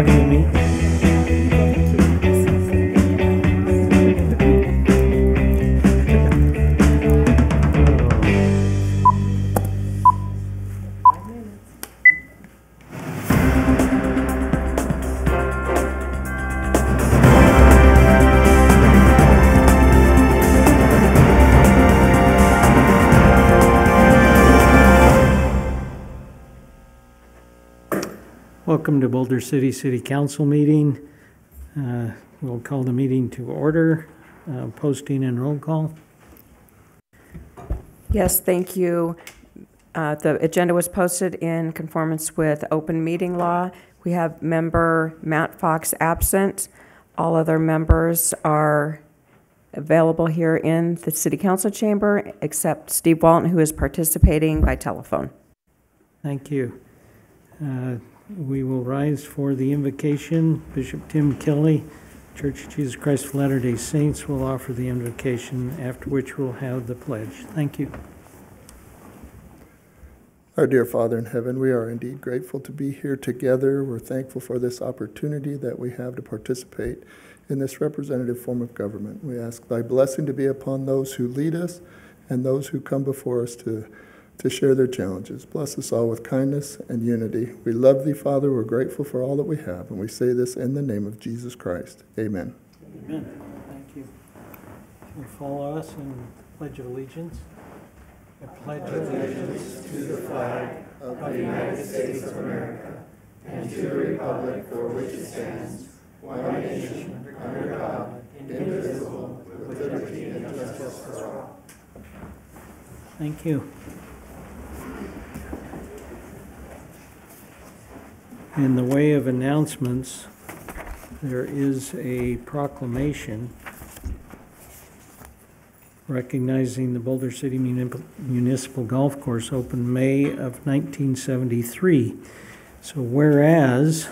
Amy. Welcome to Boulder City City Council meeting. We'll call the meeting to order. Posting and roll call. Yes, thank you. The agenda was posted in conformance with open meeting law. We have member Matt Fox absent. All other members are available here in the City Council chamber except Steve Walton, who is participating by telephone. Thank you. We will rise for the invocation. Bishop Tim Kelly, Church of Jesus Christ of Latter-day Saints, will offer the invocation, after which we'll have the pledge. Thank you. Our dear Father in heaven, we are indeed grateful to be here together. We're thankful for this opportunity that we have to participate in this representative form of government. We ask thy blessing to be upon those who lead us and those who come before us to share their challenges. Bless us all with kindness and unity. We love thee, Father. We're grateful for all that we have, and we say this in the name of Jesus Christ. Amen. Amen. Thank you. Will you follow us in the Pledge of Allegiance? I pledge allegiance to the flag of the United States of America and to the republic for which it stands, one nation, under God, indivisible, with liberty and justice for all. Thank you. In the way of announcements, there is a proclamation recognizing the Boulder City Municipal Golf Course opened May of 1973. So whereas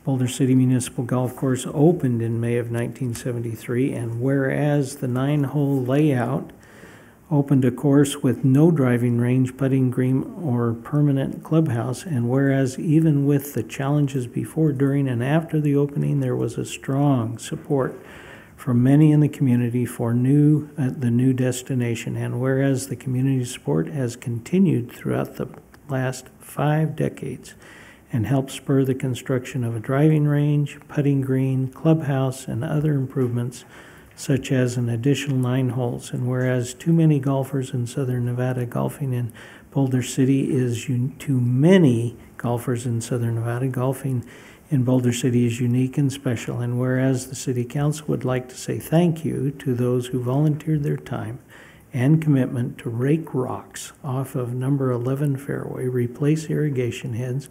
Boulder City Municipal Golf Course opened in May of 1973, and whereas the 9-hole layout opened a course with no driving range, putting green, or permanent clubhouse, and whereas even with the challenges before, during, and after the opening, there was a strong support from many in the community for the new destination, and whereas the community support has continued throughout the last 5 decades and helped spur the construction of a driving range, putting green, clubhouse, and other improvements such as an additional 9 holes, and whereas too many golfers in southern Nevada golfing in Boulder City is too many golfers in southern Nevada golfing in Boulder City is unique and special, and whereas the City Council would like to say thank you to those who volunteered their time and commitment to rake rocks off of number 11 fairway, replace irrigation heads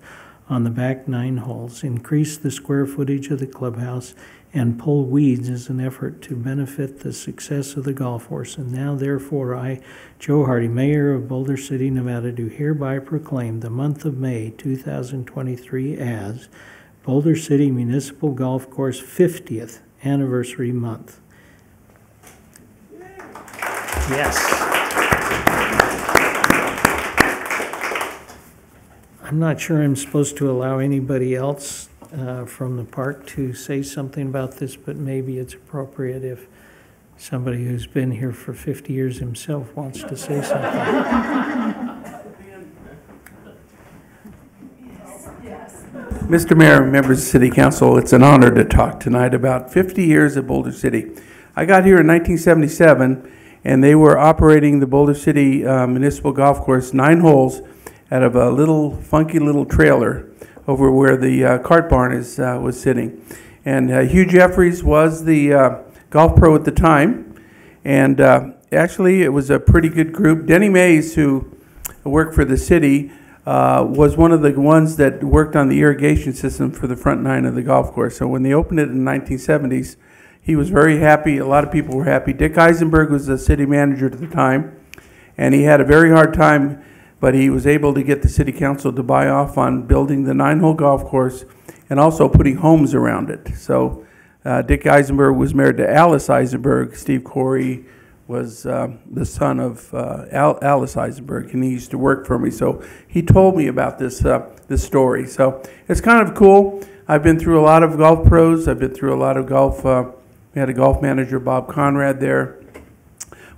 on the back 9 holes, increase the square footage of the clubhouse, and pull weeds as an effort to benefit the success of the golf course. And now, therefore, I, Joe Hardy, Mayor of Boulder City, Nevada, do hereby proclaim the month of May 2023 as Boulder City Municipal Golf Course 50th Anniversary Month. Yes. I'm not sure I'm supposed to allow anybody else from the park to say something about this, but maybe it's appropriate if somebody who's been here for 50 years himself wants to say something. Mr. Mayor, members of City Council, it's an honor to talk tonight about 50 years at Boulder City. I got here in 1977, and they were operating the Boulder City Municipal Golf Course 9 holes out of a little funky little trailer over where the cart barn was sitting. And Hugh Jeffries was the golf pro at the time, and actually it was a pretty good group. Denny Mays, who worked for the city, was one of the ones that worked on the irrigation system for the front 9 of the golf course. So when they opened it in the 1970s, he was very happy. A lot of people were happy. Dick Eisenberg was the city manager at the time, and he had a very hard time, but he was able to get the city council to buy off on building the 9-hole golf course and also putting homes around it. So Dick Eisenberg was married to Alice Eisenberg. Steve Corey was the son of Alice Eisenberg, and he used to work for me. So he told me about this this story. So it's kind of cool. I've been through a lot of golf pros. I've been through a lot of golf. We had a golf manager, Bob Conrad, there.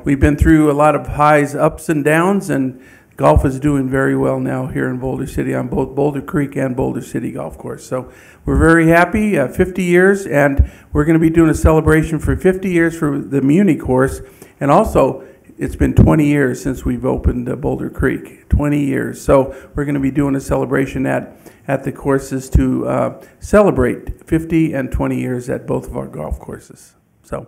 We've been through a lot of highs, ups, and downs, and golf is doing very well now here in Boulder City on both Boulder Creek and Boulder City Golf Course. So we're very happy, 50 years, and we're going to be doing a celebration for 50 years for the Muni course. And also, it's been 20 years since we've opened Boulder Creek, 20 years. So we're going to be doing a celebration at the courses to celebrate 50 and 20 years at both of our golf courses. So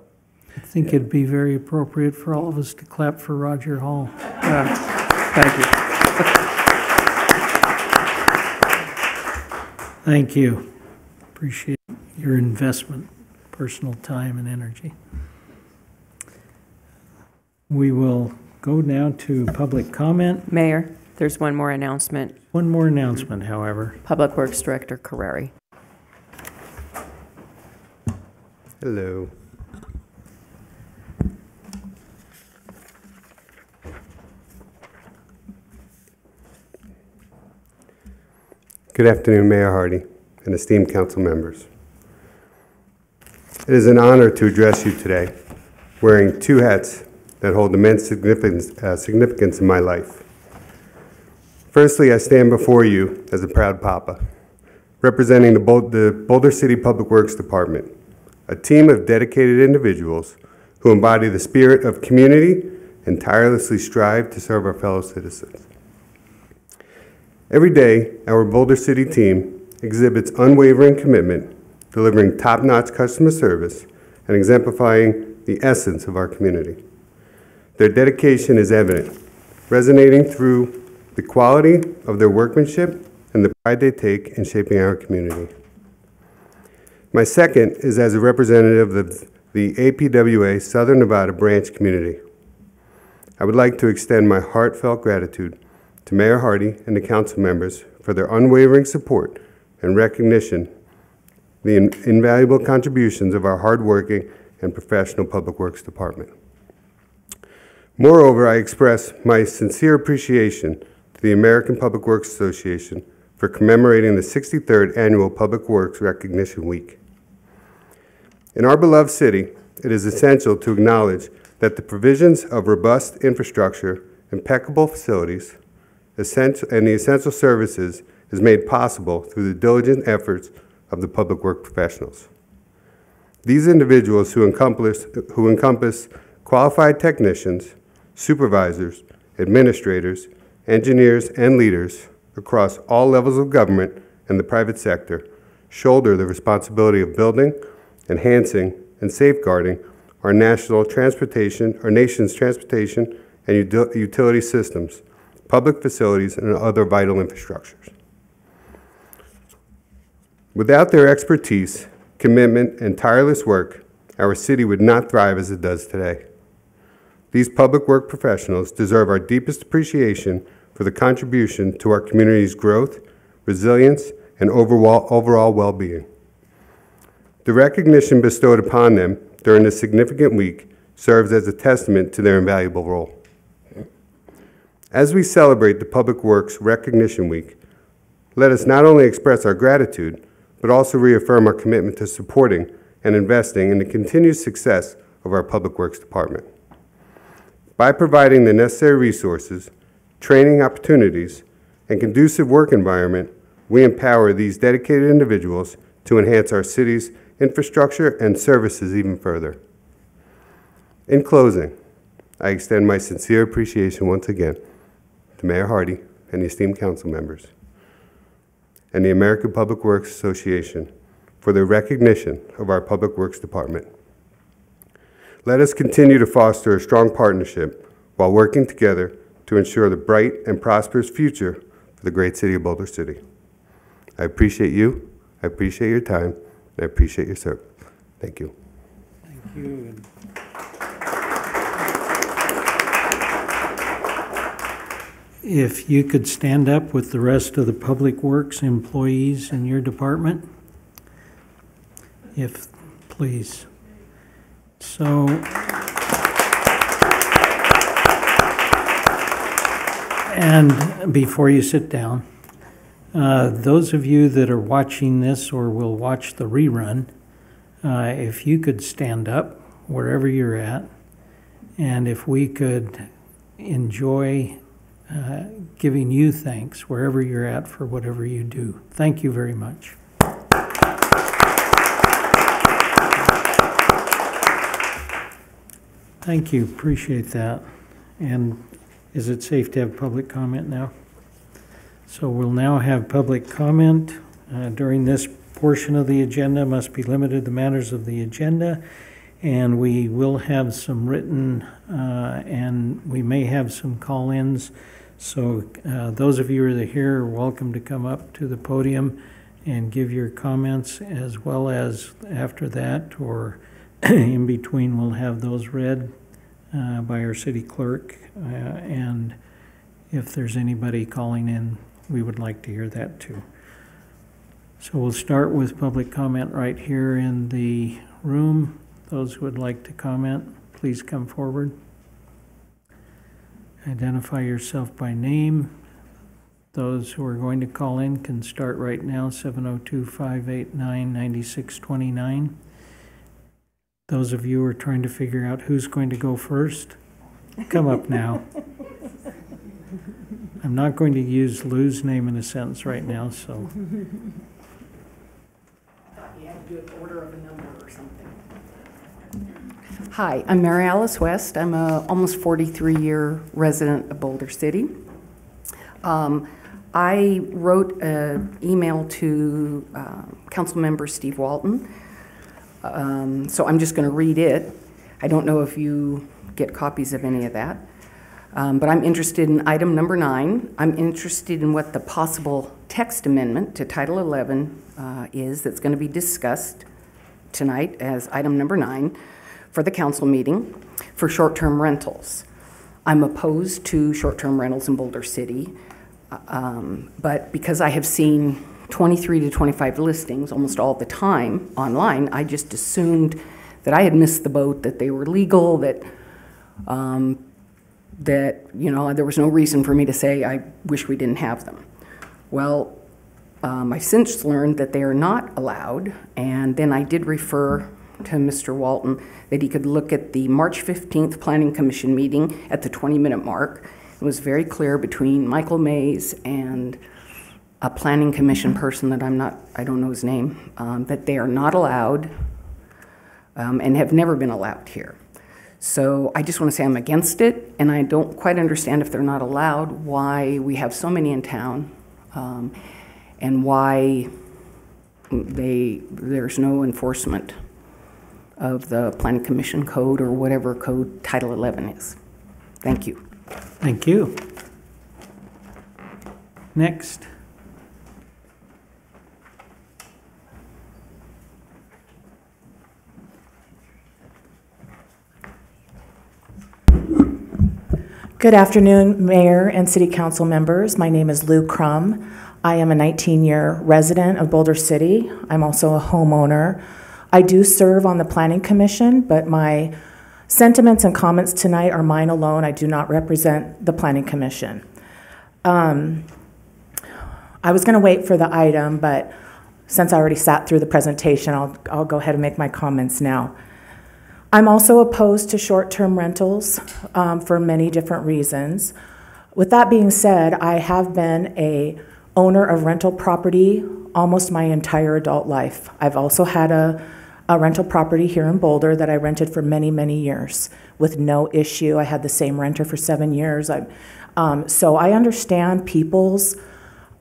I think it'd be very appropriate for all of us to clap for Roger Hall. Thank you. Thank you. Appreciate your investment, personal time and energy. We will go now to public comment. Mayor, there's one more announcement. One more announcement, however. Public Works Director Carreri. Hello. Good afternoon, Mayor Hardy and esteemed council members. It is an honor to address you today, wearing two hats that hold immense significance in my life. Firstly, I stand before you as a proud papa, representing the Boulder City Public Works Department, a team of dedicated individuals who embody the spirit of community and tirelessly strive to serve our fellow citizens. Every day, our Boulder City team exhibits unwavering commitment, delivering top-notch customer service and exemplifying the essence of our community. Their dedication is evident, resonating through the quality of their workmanship and the pride they take in shaping our community. My second is as a representative of the APWA Southern Nevada branch community. I would like to extend my heartfelt gratitude to Mayor Hardy and the council members for their unwavering support and recognition the invaluable contributions of our hardworking and professional Public Works Department. Moreover, I express my sincere appreciation to the American Public Works Association for commemorating the 63rd Annual Public Works Recognition Week. In our beloved city, it is essential to acknowledge that the provisions of robust infrastructure, impeccable facilities, and the essential services is made possible through the diligent efforts of the public work professionals. These individuals who encompass qualified technicians, supervisors, administrators, engineers, and leaders across all levels of government and the private sector shoulder the responsibility of building, enhancing, and safeguarding our nation's transportation and utility systems, public facilities, and other vital infrastructures. Without their expertise, commitment, and tireless work, our city would not thrive as it does today. These public work professionals deserve our deepest appreciation for the contribution to our community's growth, resilience, and overall well-being. The recognition bestowed upon them during this significant week serves as a testament to their invaluable role. As we celebrate the Public Works Recognition Week, let us not only express our gratitude, but also reaffirm our commitment to supporting and investing in the continued success of our Public Works Department. By providing the necessary resources, training opportunities, and conducive work environment, we empower these dedicated individuals to enhance our city's infrastructure and services even further. In closing, I extend my sincere appreciation once again to Mayor Hardy and the esteemed council members and the American Public Works Association for their recognition of our Public Works Department. Let us continue to foster a strong partnership while working together to ensure the bright and prosperous future for the great city of Boulder City. I appreciate you, I appreciate your time, and I appreciate your service. Thank you. Thank you. If you could stand up with the rest of the Public Works employees in your department, if please. So, and before you sit down, Those of you that are watching this or will watch the rerun, if you could stand up wherever you're at, and if we could enjoy giving you thanks wherever you're at for whatever you do. Thank you very much. Thank you, appreciate that. And is it safe to have public comment now? So we'll now have public comment. During this portion of the agenda must be limited to the matters of the agenda, and we will have some written and we may have some call-ins. So those of you who are here are welcome to come up to the podium and give your comments, as well as after that or in between we'll have those read by our city clerk, and if there's anybody calling in, we would like to hear that too. So we'll start with public comment right here in the room. Those who would like to comment, please come forward. Identify yourself by name. Those who are going to call in can start right now, 702-589-9629. Those of you who are trying to figure out who's going to go first, come up now. I'm not going to use Lou's name in a sentence right now, so. You had to do an order of a number or something. Hi, I'm Mary Alice West. I'm a almost 43-year resident of Boulder City. I wrote an email to Councilmember Steve Walton, so I'm just going to read it. I don't know if you get copies of any of that, but I'm interested in item number 9. I'm interested in what the possible text amendment to Title 11 is that's going to be discussed tonight as item number 9 for the council meeting for short-term rentals. I'm opposed to short-term rentals in Boulder City, but because I have seen 23 to 25 listings almost all the time online, I just assumed that I had missed the boat, that they were legal, that there was no reason for me to say I wish we didn't have them. Well, I since learned that they are not allowed, and then I did refer to Mr. Walton that he could look at the March 15th Planning Commission meeting at the 20-minute mark. It was very clear between Michael Mays and a Planning Commission person that I don't know his name, that they are not allowed and have never been allowed here. So I just want to say I'm against it, and I don't quite understand, if they're not allowed, why we have so many in town, and why there's no enforcement of the Planning Commission code or whatever code Title 11 is. Thank you. Thank you. Next. Good afternoon, Mayor and City Council members. My name is Lou Crum. I am a 19-year resident of Boulder City. I'm also a homeowner. I do serve on the Planning Commission, but my sentiments and comments tonight are mine alone. I do not represent the Planning Commission. I was going to wait for the item, but since I already sat through the presentation, I'll go ahead and make my comments now. I'm also opposed to short-term rentals for many different reasons. With that being said, I have been an owner of rental property almost my entire adult life. I've also had a rental property here in Boulder that I rented for many, many years with no issue. I had the same renter for 7 years. So I understand people's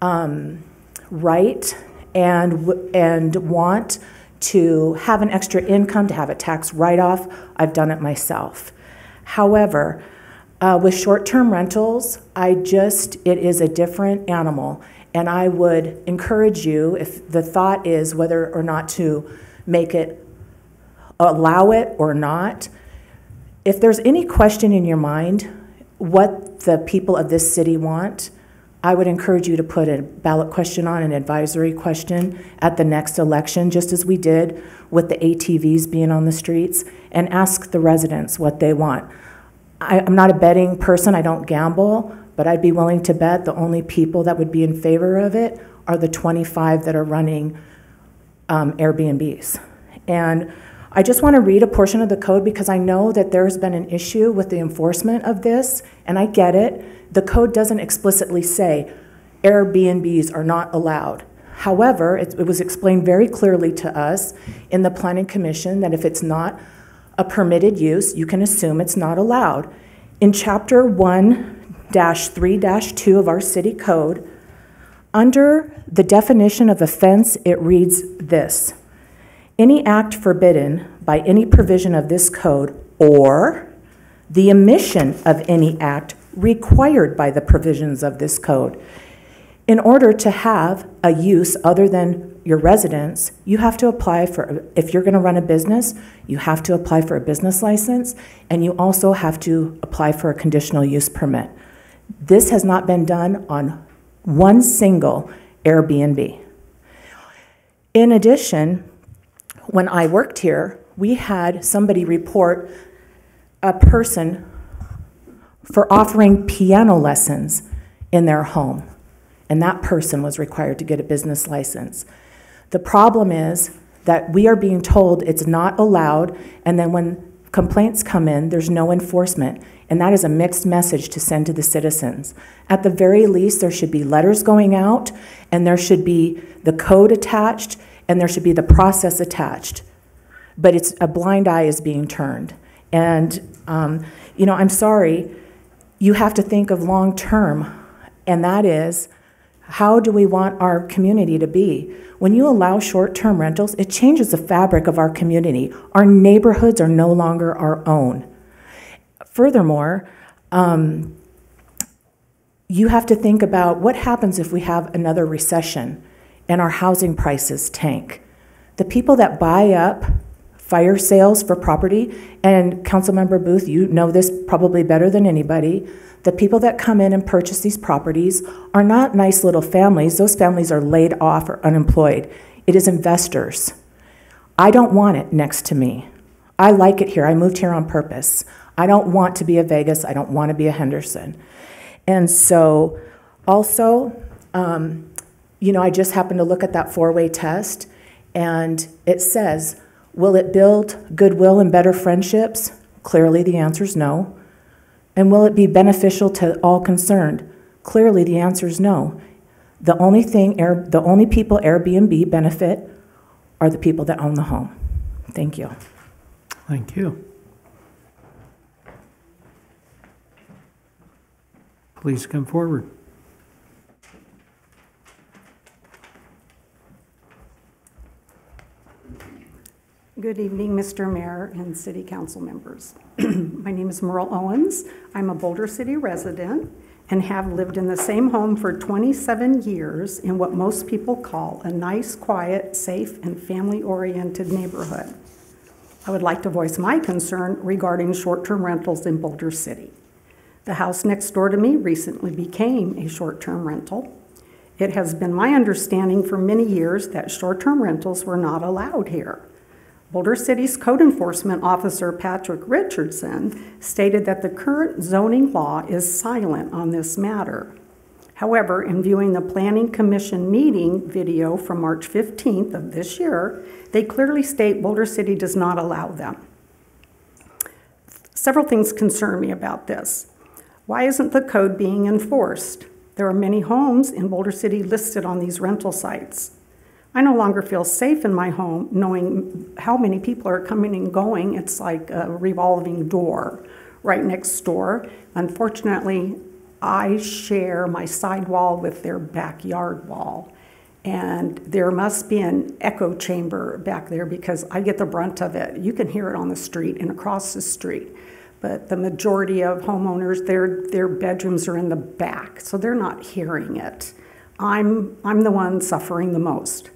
right and want to have an extra income, to have a tax write-off. I've done it myself. However, with short-term rentals, it is a different animal, and I would encourage you, if the thought is whether or not to allow it or not, if there's any question in your mind what the people of this city want, I would encourage you to put a ballot question on, an advisory question at the next election, just as we did with the ATVs being on the streets, and ask the residents what they want. I'm not a betting person, I don't gamble, but I'd be willing to bet the only people that would be in favor of it are the 25 that are running Airbnbs. And I just want to read a portion of the code because I know that there's been an issue with the enforcement of this, and I get it. The code doesn't explicitly say Airbnbs are not allowed. However, it was explained very clearly to us in the Planning Commission that if it's not a permitted use, you can assume it's not allowed. In Chapter 1-3-2 of our city code, under the definition of offense, it reads this: any act forbidden by any provision of this code or the omission of any act required by the provisions of this code. In order to have a use other than your residence, you have to apply for, if you're going to run a business, you have to apply for a business license, and you also have to apply for a conditional use permit. This has not been done on one single Airbnb. In addition, when I worked here, we had somebody report a person for offering piano lessons in their home, and that person was required to get a business license. The problem is that we are being told it's not allowed, and then when complaints come in, there's no enforcement, and that is a mixed message to send to the citizens. At the very least, there should be letters going out, and there should be the code attached, and there should be the process attached. But it's a blind eye is being turned. And, I'm sorry, you have to think of long term, and that is, how do we want our community to be? When you allow short-term rentals, it changes the fabric of our community. Our neighborhoods are no longer our own. Furthermore, you have to think about what happens if we have another recession and our housing prices tank. The people that buy up fire sales for property, and Councilmember Booth, you know this probably better than anybody, the people that come in and purchase these properties are not nice little families. Those families are laid off or unemployed. It is investors. I don't want it next to me. I like it here. I moved here on purpose. I don't want to be a Vegas. I don't want to be a Henderson. And so also, I just happened to look at that four-way test, and it says, will it build goodwill and better friendships? Clearly the answer is no. And will it be beneficial to all concerned? Clearly the answer is no. The only people Airbnb benefit are the people that own the home. Thank you. Thank you. Please come forward. Good evening, Mr. Mayor and City Council members. My name is Merle Owens. I'm a Boulder City resident and have lived in the same home for 27 years in what most people call a nice, quiet, safe, and family-oriented neighborhood. I would like to voice my concern regarding short-term rentals in Boulder City. The house next door to me recently became a short-term rental. It has been my understanding for many years that short-term rentals were not allowed here. Boulder City's code enforcement officer, Patrick Richardson, stated that the current zoning law is silent on this matter. However, in viewing the Planning Commission meeting video from March 15th of this year, they clearly state Boulder City does not allow them. Several things concern me about this. Why isn't the code being enforced? There are many homes in Boulder City listed on these rental sites. I no longer feel safe in my home knowing how many people are coming and going. It's like a revolving door right next door. Unfortunately, I share my side wall with their backyard wall. And there must be an echo chamber back there because I get the brunt of it. You can hear it on the street and across the street. But the majority of homeowners, their bedrooms are in the back, so they're not hearing it. I'm the one suffering the most.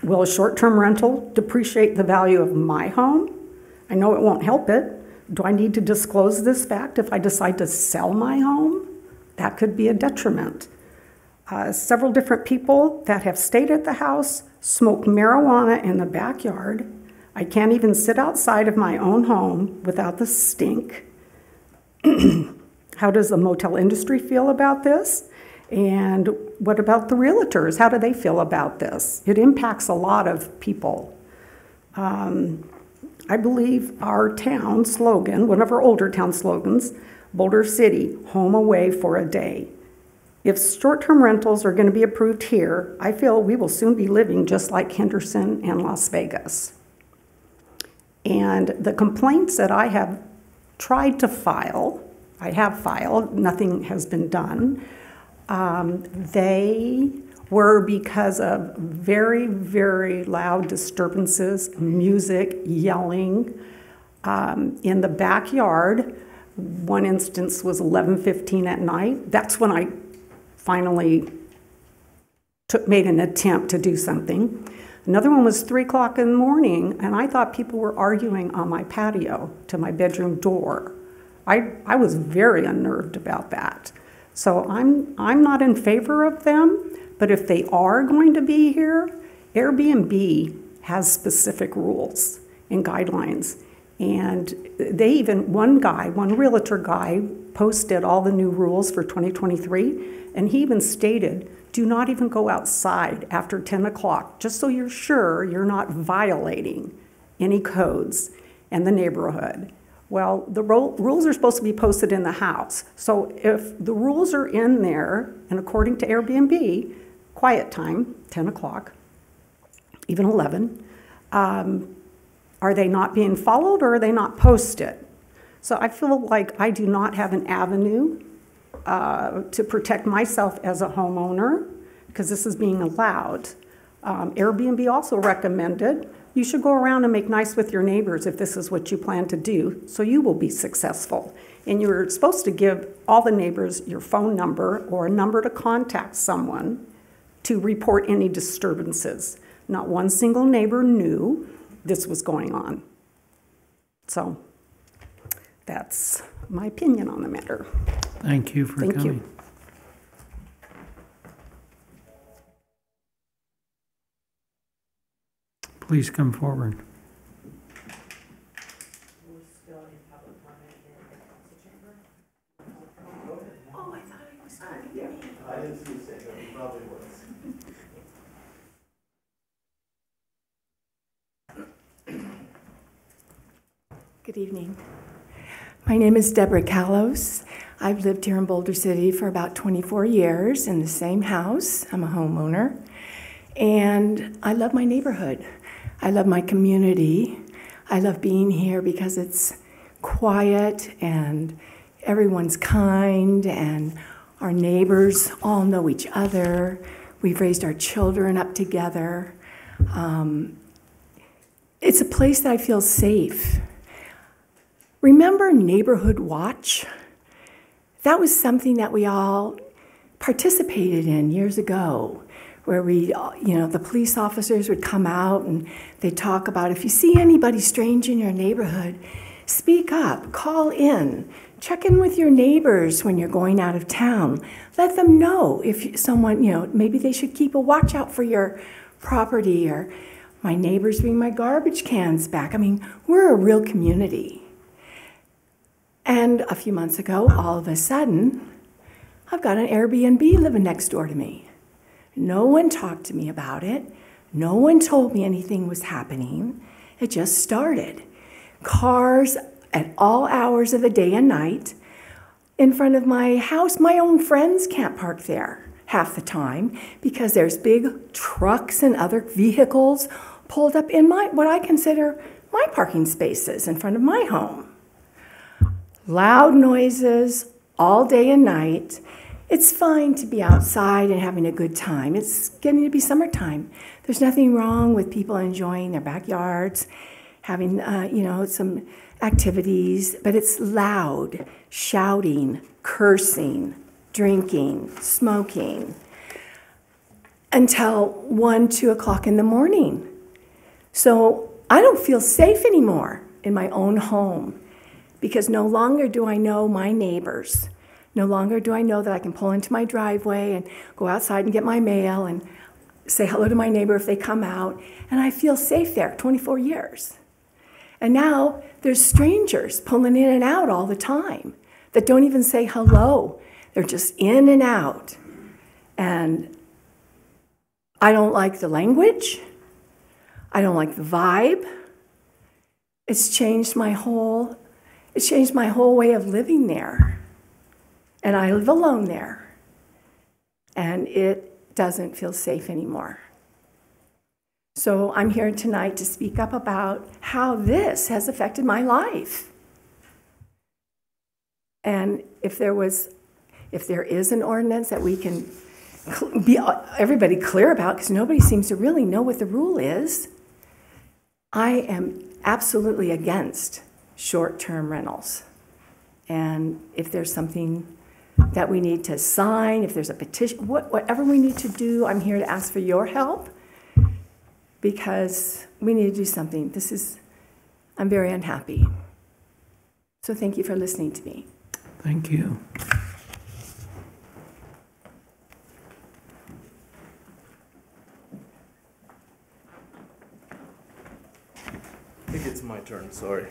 Will a short-term rental depreciate the value of my home? I know it won't help it. Do I need to disclose this fact if I decide to sell my home? That could be a detriment. Several different people that have stayed at the house smoke marijuana in the backyard. I can't even sit outside of my own home without the stink. How does the motel industry feel about this? And what about the realtors? How do they feel about this? It impacts a lot of people. I believe our town slogan, one of our older town slogans, Boulder City, home away for a day. If short-term rentals are going to be approved here, I feel we will soon be living just like Henderson and Las Vegas. And the complaints that I have tried to file, I have filed, nothing has been done. They were because of very, very loud disturbances, music, yelling. In the backyard, one instance was 11:15 at night. That's when I finally made an attempt to do something. Another one was 3 o'clock in the morning, and I thought people were arguing on my patio to my bedroom door. I was very unnerved about that. So I'm not in favor of them, but if they are going to be here, Airbnb has specific rules and guidelines. And they even, one realtor guy posted all the new rules for 2023, and he even stated, do not even go outside after 10 o'clock, just so you're sure you're not violating any codes in the neighborhood. Well, the rules are supposed to be posted in the house. So if the rules are in there, and according to Airbnb, quiet time, 10 o'clock, even 11, are they not being followed or are they not posted? So I feel like I do not have an avenue to protect myself as a homeowner because this is being allowed. Airbnb also recommended you should go around and make nice with your neighbors if this is what you plan to do, so you will be successful. And you're supposed to give all the neighbors your phone number or a number to contact someone to report any disturbances. Not one single neighbor knew this was going on. So that's my opinion on the matter. Thank you for coming. Thank you. Please come forward. Good evening. My name is Deborah Callos. I've lived here in Boulder City for about 24 years in the same house. I'm a homeowner. And I love my neighborhood. I love my community. I love being here because it's quiet and everyone's kind and our neighbors all know each other. We've raised our children up together. It's a place that I feel safe. Remember Neighborhood Watch? That was something that we all participated in years ago, where the police officers would come out and they'd talk about if you see anybody strange in your neighborhood, speak up, call in, check in with your neighbors when you're going out of town. Let them know if someone, maybe they should keep a watch out for your property, or my neighbors bring my garbage cans back. I mean, we're a real community. And a few months ago, all of a sudden, I've got an Airbnb living next door to me. No one talked to me about it. No one told me anything was happening. It just started. Cars at all hours of the day and night in front of my house. My own friends can't park there half the time because there's big trucks and other vehicles pulled up in what I consider my parking spaces in front of my home. Loud noises all day and night. It's fine to be outside and having a good time. It's getting to be summertime. There's nothing wrong with people enjoying their backyards, having, some activities, but it's loud, shouting, cursing, drinking, smoking, until 1, 2 o'clock in the morning. So I don't feel safe anymore in my own home because no longer do I know my neighbors. No longer do I know that I can pull into my driveway and go outside and get my mail and say hello to my neighbor if they come out. And I feel safe there 24 years. And now there's strangers pulling in and out all the time that don't even say hello. They're just in and out. And I don't like the language. I don't like the vibe. It's changed my whole way of living there. And I live alone there. And it doesn't feel safe anymore. So I'm here tonight to speak up about how this has affected my life. And if there is an ordinance that we can be everybody clear about, because nobody seems to really know what the rule is, I am absolutely against short-term rentals. And if there's something that we need to sign, if there's a petition, whatever we need to do, I'm here to ask for your help, because we need to do something. I'm very unhappy. So thank you for listening to me. Thank you. I think it's my turn, sorry.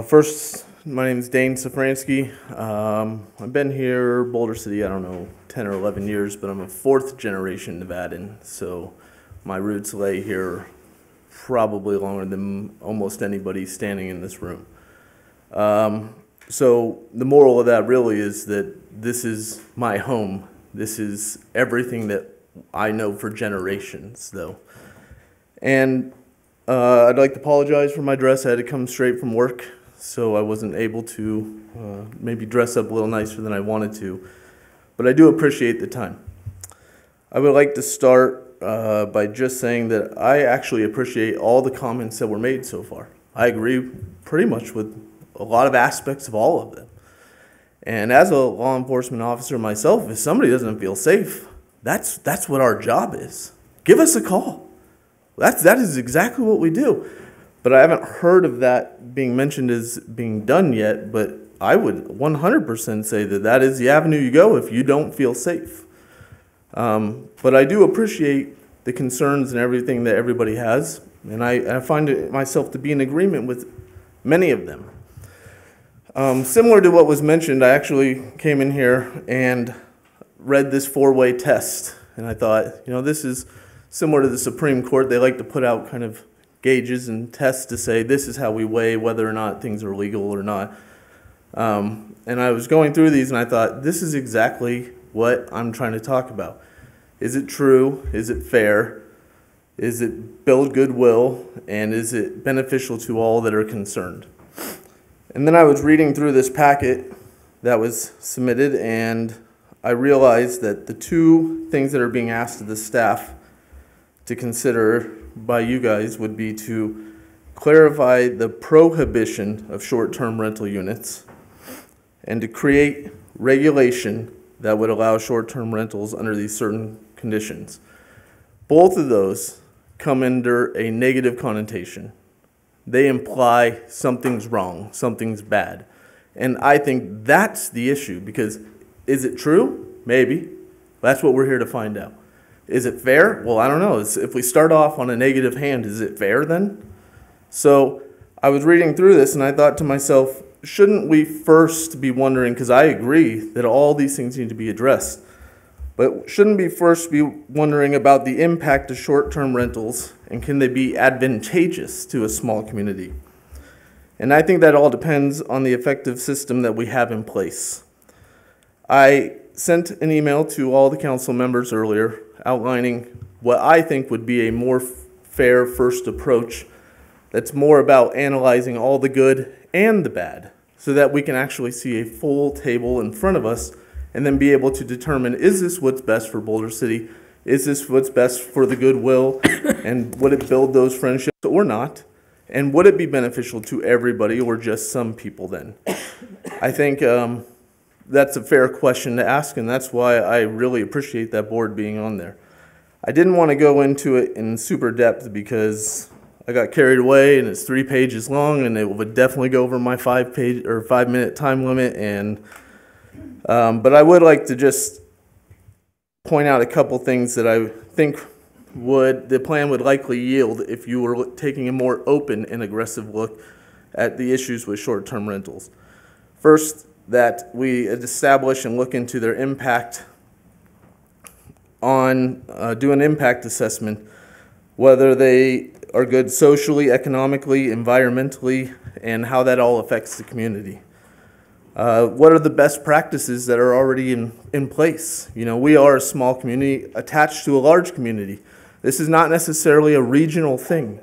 First, my name is Dane Safransky. I've been here, Boulder City, I don't know, 10 or 11 years, but I'm a fourth generation Nevadan, so my roots lay here probably longer than almost anybody standing in this room. So the moral of that really is that this is my home. This is everything that I know for generations, though. And I'd like to apologize for my dress. I had to come straight from work, so I wasn't able to maybe dress up a little nicer than I wanted to. But I do appreciate the time. I would like to start by just saying that I actually appreciate all the comments that were made so far. I agree pretty much with a lot of aspects of all of them. And as a law enforcement officer myself, if somebody doesn't feel safe, that's what our job is. Give us a call. That is exactly what we do. But I haven't heard of that being mentioned as being done yet, but I would 100% say that is the avenue you go if you don't feel safe. But I do appreciate the concerns and everything that everybody has, and I find it myself to be in agreement with many of them. Similar to what was mentioned, I actually came in here and read this four-way test, and I thought, this is similar to the Supreme Court. They like to put out kind of gauges and tests to say this is how we weigh whether or not things are legal or not. And I was going through these and I thought, this is exactly what I'm trying to talk about. Is it true? Is it fair? Is it build goodwill? And is it beneficial to all that are concerned? And then I was reading through this packet that was submitted, and I realized that the two things that are being asked of the staff to consider by you guys would be to clarify the prohibition of short-term rental units and to create regulation that would allow short-term rentals under these certain conditions. Both of those come under a negative connotation. They imply something's wrong, something's bad. And I think that's the issue, because is it true? Maybe. That's what we're here to find out. Is it fair? Well, I don't know. If we start off on a negative hand, is it fair then? So I was reading through this and I thought to myself, shouldn't we first be wondering, because I agree that all these things need to be addressed, but shouldn't we first be wondering about the impact of short-term rentals and can they be advantageous to a small community? And I think that all depends on the effective system that we have in place. I sent an email to all the council members earlier outlining what I think would be a more fair first approach that's more about analyzing all the good and the bad so that we can actually see a full table in front of us and then be able to determine, is this what's best for Boulder City? Is this what's best for the goodwill? And would it build those friendships or not? And would it be beneficial to everybody or just some people then? I think that's a fair question to ask, and that's why I really appreciate that board being on there. I didn't want to go into it in super depth because I got carried away and it's 3 pages long and it would definitely go over my 5 minute time limit. And but I would like to just point out a couple things that I think the plan would likely yield if you were taking a more open and aggressive look at the issues with short-term rentals. First, that we establish and look into their impact on, do an impact assessment, whether they are good socially, economically, environmentally, and how that all affects the community. What are the best practices that are already in place? You know, we are a small community attached to a large community. This is not necessarily a regional thing.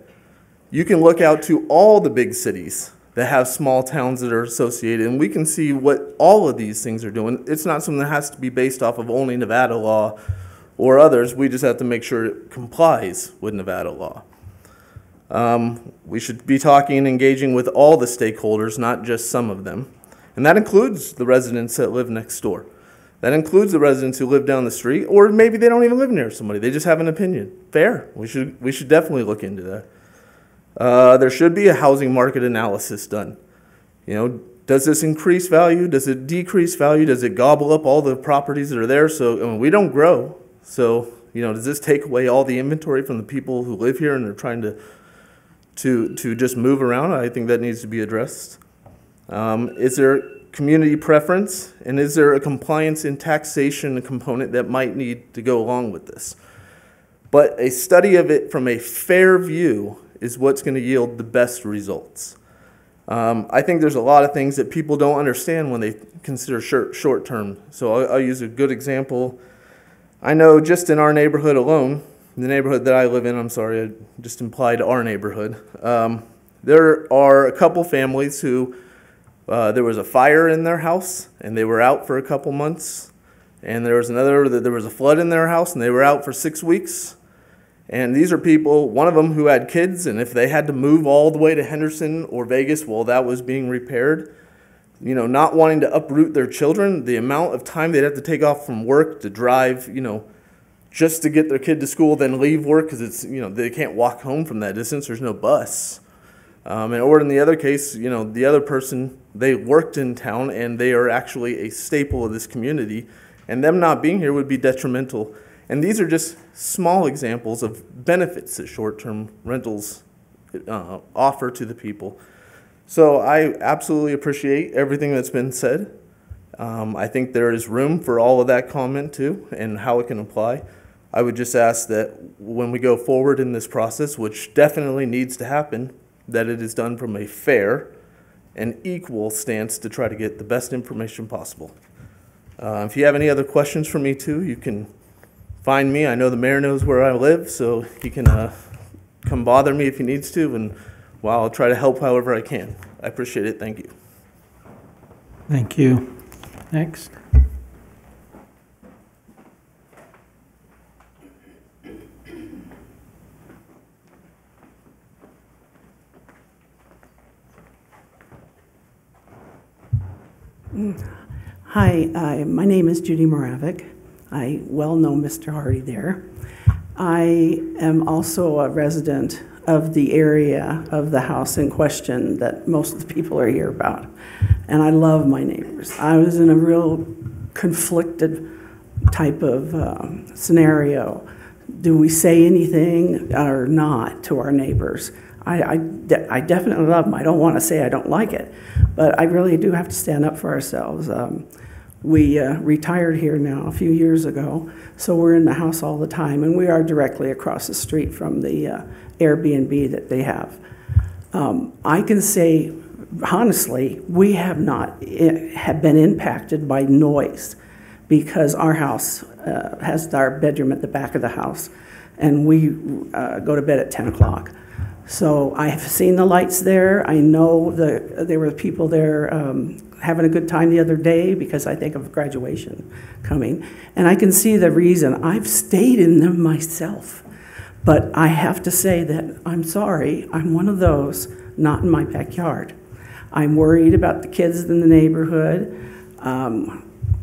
You can look out to all the big cities that have small towns that are associated, and we can see what all of these things are doing. It's not something that has to be based off of only Nevada law or others. We just have to make sure it complies with Nevada law. We should be talking and engaging with all the stakeholders, not just some of them. And that includes the residents that live next door. That includes the residents who live down the street, or maybe they don't even live near somebody. They just have an opinion. Fair. We should definitely look into that. There should be a housing market analysis done. You know, does this increase value? Does it decrease value? Does it gobble up all the properties that are there? So I mean, we don't grow. So, you know, does this take away all the inventory from the people who live here and are trying to just move around? I think that needs to be addressed. Is there community preference, and is there a compliance and taxation component that might need to go along with this? But a study of it from a fair view is what's going to yield the best results. I think there's a lot of things that people don't understand when they consider short term. So I'll use a good example. I know just in our neighborhood alone, the neighborhood that I live in, I'm sorry, I just implied our neighborhood, there are a couple families who there was a fire in their house, and they were out for a couple months. And there was a flood in their house, and they were out for 6 weeks. And these are people, one of them who had kids, and if they had to move all the way to Henderson or Vegas while that was being repaired, you know, not wanting to uproot their children, the amount of time they'd have to take off from work to drive, you know, just to get their kid to school, then leave work because it's, you know, they can't walk home from that distance. There's no bus. Or in the other case, you know, the other person, they worked in town and they are actually a staple of this community, and them not being here would be detrimental. And these are just small examples of benefits that short-term rentals offer to the people. So I absolutely appreciate everything that's been said. I think there is room for all of that comment too, and how it can apply. I would just ask that when we go forward in this process, which definitely needs to happen, that it is done from a fair and equal stance to try to get the best information possible. If you have any other questions for me too, you can find me. I know the mayor knows where I live, so he can come bother me if he needs to, and well, I'll try to help however I can. I appreciate it. Thank you. Thank you. Next. Hi, my name is Judy Moravik. I well know Mr. Hardy there. I am also a resident of the area of the house in question that most of the people are here about. And I love my neighbors. I was in a real conflicted type of scenario. Do we say anything or not to our neighbors? I definitely love them. I don't want to say I don't like it, but I really do have to stand up for ourselves. We retired here now a few years ago, so we're in the house all the time, and we are directly across the street from the Airbnb that they have. I can say, honestly, we have not have been impacted by noise because our house has our bedroom at the back of the house, and we go to bed at 10 o'clock. So I have seen the lights there. I know there were people there having a good time the other day because I think of graduation coming. And I can see the reason. I've stayed in them myself. But I have to say that I'm sorry. I'm one of those, not in my backyard. I'm worried about the kids in the neighborhood.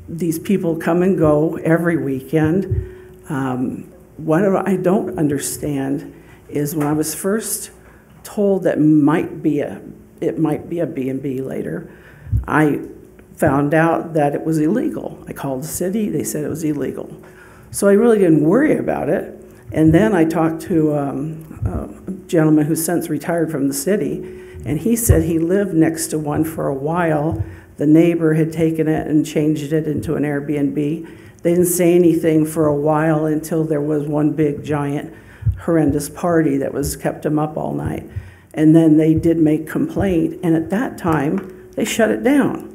These people come and go every weekend. What I don't understand is when I was first told that it might be a B&B later, I found out that it was illegal. I called the city, they said it was illegal. So I really didn't worry about it. And then I talked to a gentleman who's since retired from the city, and he said he lived next to one for a while The neighbor had taken it and changed it into an Airbnb. They didn't say anything for a while until there was one big, giant, horrendous party that kept them up all night. And then they did make complaint, and at that time, they shut it down.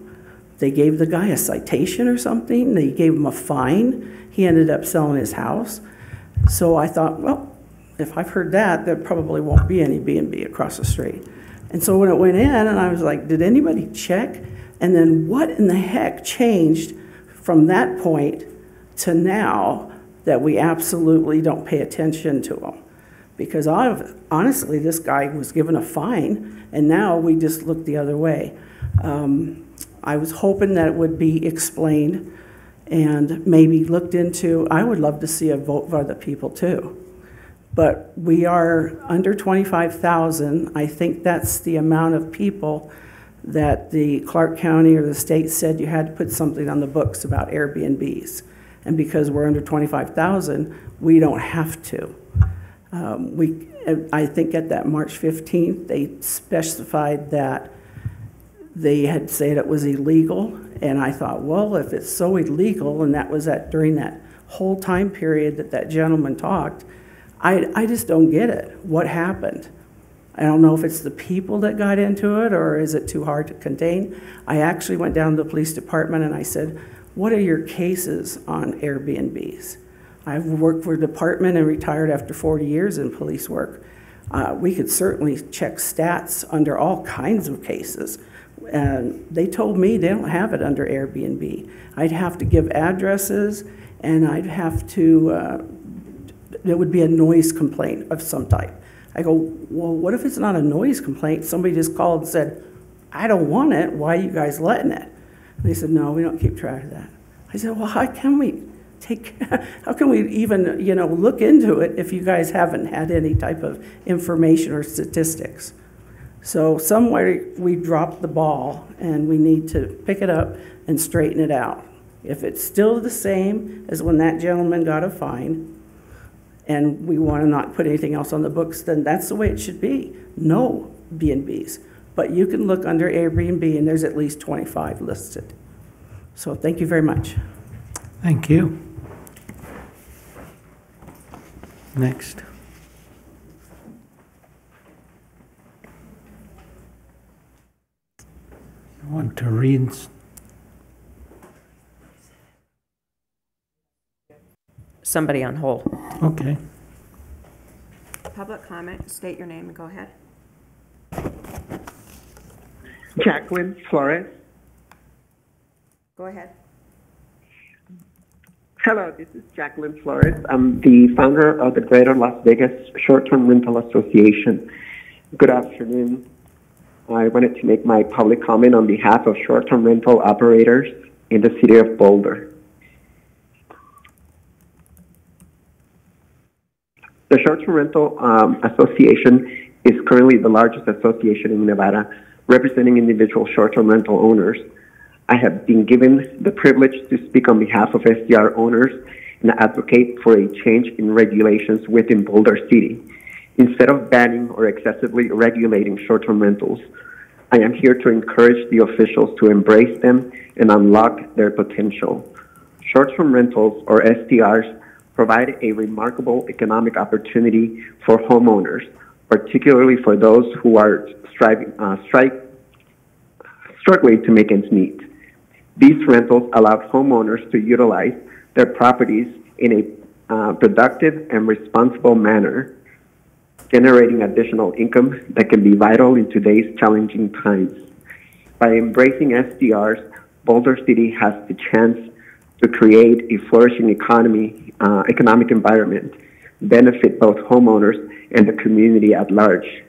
They gave the guy a citation or something. They gave him a fine. He ended up selling his house. So I thought, well, if I've heard that, there probably won't be any B&B across the street. And so when it went in, and I was like, did anybody check? And then what in the heck changed from that point to now that we absolutely don't pay attention to them? Because honestly, this guy was given a fine, and now we just look the other way. I was hoping that it would be explained and maybe looked into. I would love to see a vote for the people too. But we are under 25,000. I think that's the amount of people that the Clark County or the state said you had to put something on the books about Airbnbs. And because we're under 25,000, we don't have to. I think at that March 15th, they specified that they had said it was illegal, and I thought, well, if it's so illegal, and that was during that whole time period that gentleman talked, I just don't get it. What happened? I don't know if it's the people that got into it, or is it too hard to contain? I actually went down to the police department and I said, what are your cases on Airbnbs? I've worked for a department and retired after 40 years in police work. We could certainly check stats under all kinds of cases. And they told me they don't have it under Airbnb. I'd have to give addresses, and I'd have to, it would be a noise complaint of some type. I go, well, what if it's not a noise complaint? Somebody just called and said, I don't want it, why are you guys letting it? And they said, no, we don't keep track of that. I said, well, how can we even, look into it if you guys haven't had any type of information or statistics? So somewhere we dropped the ball, and we need to pick it up and straighten it out. If it's still the same as when that gentleman got a fine, and we want to not put anything else on the books, then that's the way it should be. No B&Bs. But you can look under Airbnb, and there's at least 25 listed. So thank you very much. Thank you. Next. I want to read. Somebody on hold. Okay. Public comment, state your name and go ahead. Jacqueline Flores. Go ahead. Hello, this is Jacqueline Flores. I'm the founder of the Greater Las Vegas Short-Term Rental Association. Good afternoon. I wanted to make my public comment on behalf of short-term rental operators in the city of Boulder. The Short-Term Rental Association is currently the largest association in Nevada, representing individual short-term rental owners. I have been given the privilege to speak on behalf of SDR owners and advocate for a change in regulations within Boulder City. Instead of banning or excessively regulating short-term rentals, I am here to encourage the officials to embrace them and unlock their potential. Short-term rentals, or STRs, provide a remarkable economic opportunity for homeowners, particularly for those who are struggling to make ends meet. These rentals allow homeowners to utilize their properties in a productive and responsible manner, generating additional income that can be vital in today's challenging times. By embracing SDRs, Boulder City has the chance to create a flourishing economic environment, benefit both homeowners and the community at large.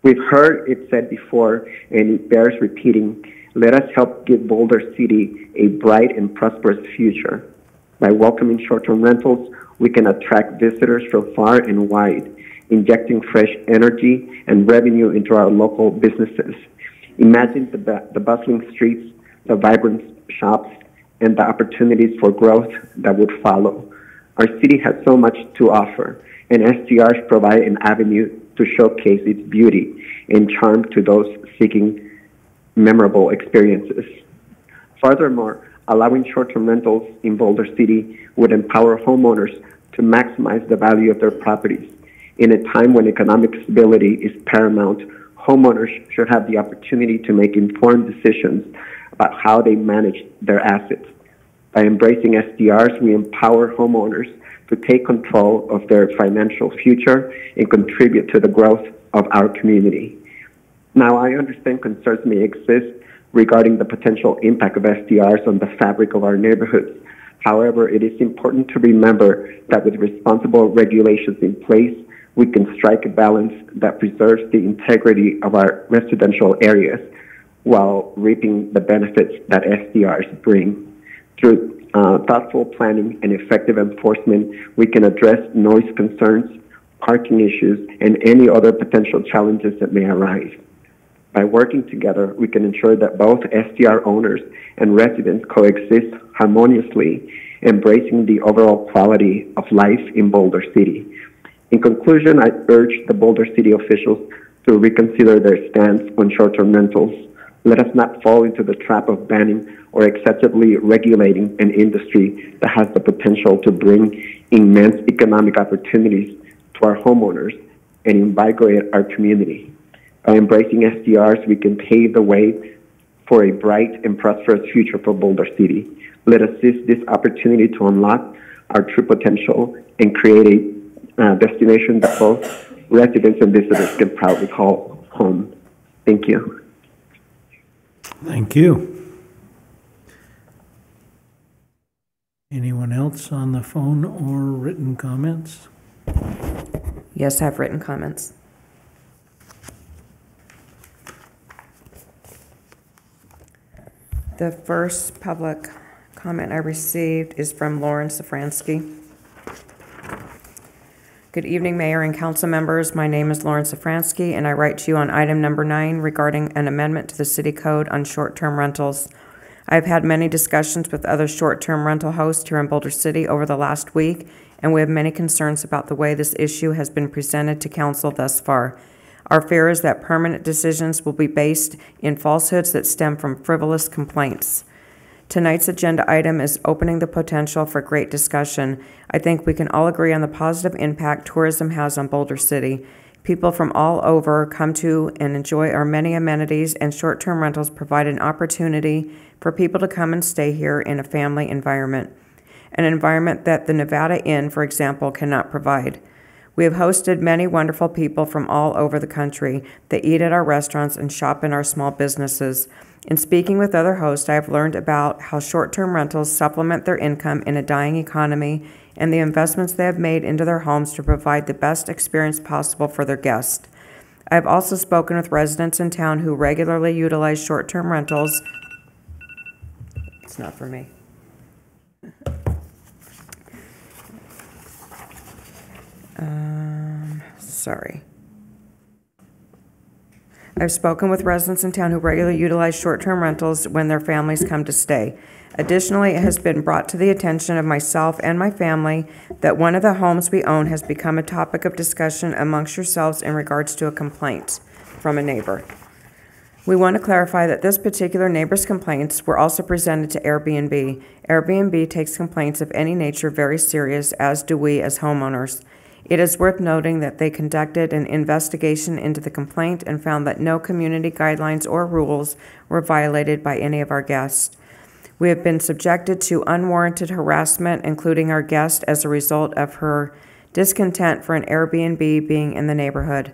We've heard it said before, and it bears repeating, let us help give Boulder City a bright and prosperous future. By welcoming short-term rentals, we can attract visitors from far and wide, injecting fresh energy and revenue into our local businesses. Imagine the bustling streets, the vibrant shops, and the opportunities for growth that would follow. Our city has so much to offer, and SGRs provide an avenue to showcase its beauty and charm to those seeking memorable experiences. Furthermore, allowing short-term rentals in Boulder City would empower homeowners to maximize the value of their properties. In a time when economic stability is paramount, homeowners should have the opportunity to make informed decisions about how they manage their assets. By embracing SDRs, we empower homeowners to take control of their financial future and contribute to the growth of our community. Now, I understand concerns may exist regarding the potential impact of SDRs on the fabric of our neighborhoods. However, it is important to remember that with responsible regulations in place, we can strike a balance that preserves the integrity of our residential areas while reaping the benefits that SDRs bring. Through thoughtful planning and effective enforcement, we can address noise concerns, parking issues, and any other potential challenges that may arise. By working together, we can ensure that both SDR owners and residents coexist harmoniously, embracing the overall quality of life in Boulder City. In conclusion, I urge the Boulder City officials to reconsider their stance on short-term rentals. Let us not fall into the trap of banning or excessively regulating an industry that has the potential to bring immense economic opportunities to our homeowners and invigorate our community. By embracing SDRs, we can pave the way for a bright and prosperous future for Boulder City. Let us seize this opportunity to unlock our true potential and create a destination that both residents and visitors can proudly call home. Thank you. Thank you. Anyone else on the phone or written comments? Yes, I have written comments. The first public comment I received is from Lauren Safransky. Good evening, Mayor and Council members. My name is Lauren Safransky, and I write to you on item number 9 regarding an amendment to the City Code on short-term rentals. I've had many discussions with other short-term rental hosts here in Boulder City over the last week, and we have many concerns about the way this issue has been presented to Council thus far. Our fear is that permanent decisions will be based in falsehoods that stem from frivolous complaints. Tonight's agenda item is opening the potential for great discussion. I think we can all agree on the positive impact tourism has on Boulder City. People from all over come to and enjoy our many amenities, and short-term rentals provide an opportunity for people to come and stay here in a family environment, an environment that the Nevada Inn, for example, cannot provide. We have hosted many wonderful people from all over the country that eat at our restaurants and shop in our small businesses. In speaking with other hosts, I have learned about how short-term rentals supplement their income in a dying economy and the investments they have made into their homes to provide the best experience possible for their guests. I have also spoken with residents in town who regularly utilize short-term rentals. It's not for me. Sorry. I've spoken with residents in town who regularly utilize short-term rentals when their families come to stay. Additionally, it has been brought to the attention of myself and my family that one of the homes we own has become a topic of discussion amongst yourselves in regards to a complaint from a neighbor. We want to clarify that this particular neighbor's complaints were also presented to Airbnb. Airbnb takes complaints of any nature very serious, as do we as homeowners. It is worth noting that they conducted an investigation into the complaint and found that no community guidelines or rules were violated by any of our guests. We have been subjected to unwarranted harassment, including our guest, as a result of her discontent for an Airbnb being in the neighborhood.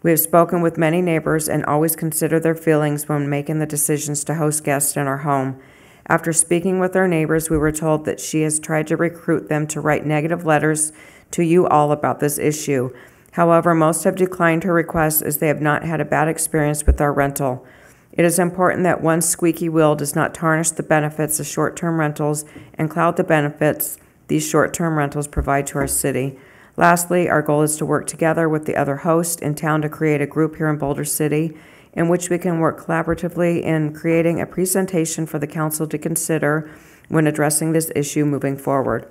We have spoken with many neighbors and always consider their feelings when making the decisions to host guests in our home. After speaking with our neighbors, we were told that she has tried to recruit them to write negative letters to you all about this issue. However, most have declined her request as they have not had a bad experience with our rental. It is important that one squeaky wheel does not tarnish the benefits of short-term rentals and cloud the benefits these short-term rentals provide to our city. Lastly, our goal is to work together with the other hosts in town to create a group here in Boulder City in which we can work collaboratively in creating a presentation for the council to consider when addressing this issue moving forward.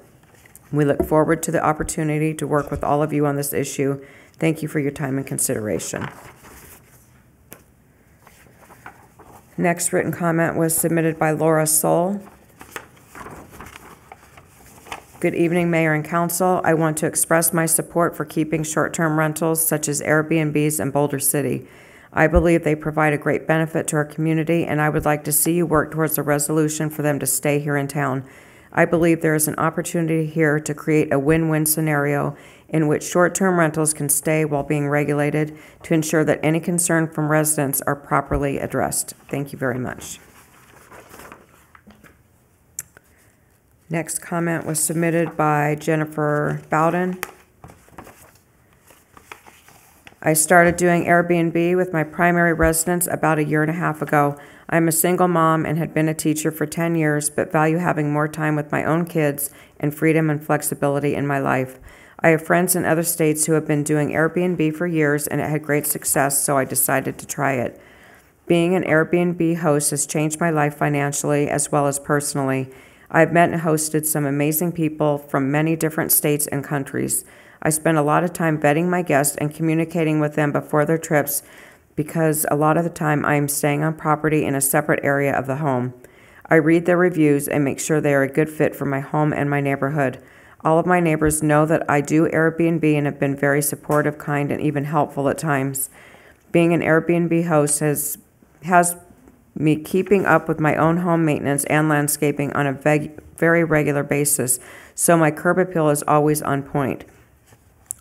We look forward to the opportunity to work with all of you on this issue. Thank you for your time and consideration. Next written comment was submitted by Laura Soul. Good evening, Mayor and Council. I want to express my support for keeping short-term rentals such as Airbnbs in Boulder City. I believe they provide a great benefit to our community, and I would like to see you work towards a resolution for them to stay here in town. I believe there is an opportunity here to create a win-win scenario in which short-term rentals can stay while being regulated to ensure that any concern from residents are properly addressed. Thank you very much. Next comment was submitted by Jennifer Bowden. I started doing Airbnb with my primary residence about 1.5 years ago. I'm a single mom and had been a teacher for 10 years, but value having more time with my own kids and freedom and flexibility in my life. I have friends in other states who have been doing Airbnb for years, and it had great success, so I decided to try it. Being an Airbnb host has changed my life financially as well as personally. I've met and hosted some amazing people from many different states and countries. I spend a lot of time vetting my guests and communicating with them before their trips because a lot of the time I am staying on property in a separate area of the home. I read their reviews and make sure they are a good fit for my home and my neighborhood. All of my neighbors know that I do Airbnb and have been very supportive, kind, and even helpful at times. Being an Airbnb host has me keeping up with my own home maintenance and landscaping on a very regular basis, so my curb appeal is always on point.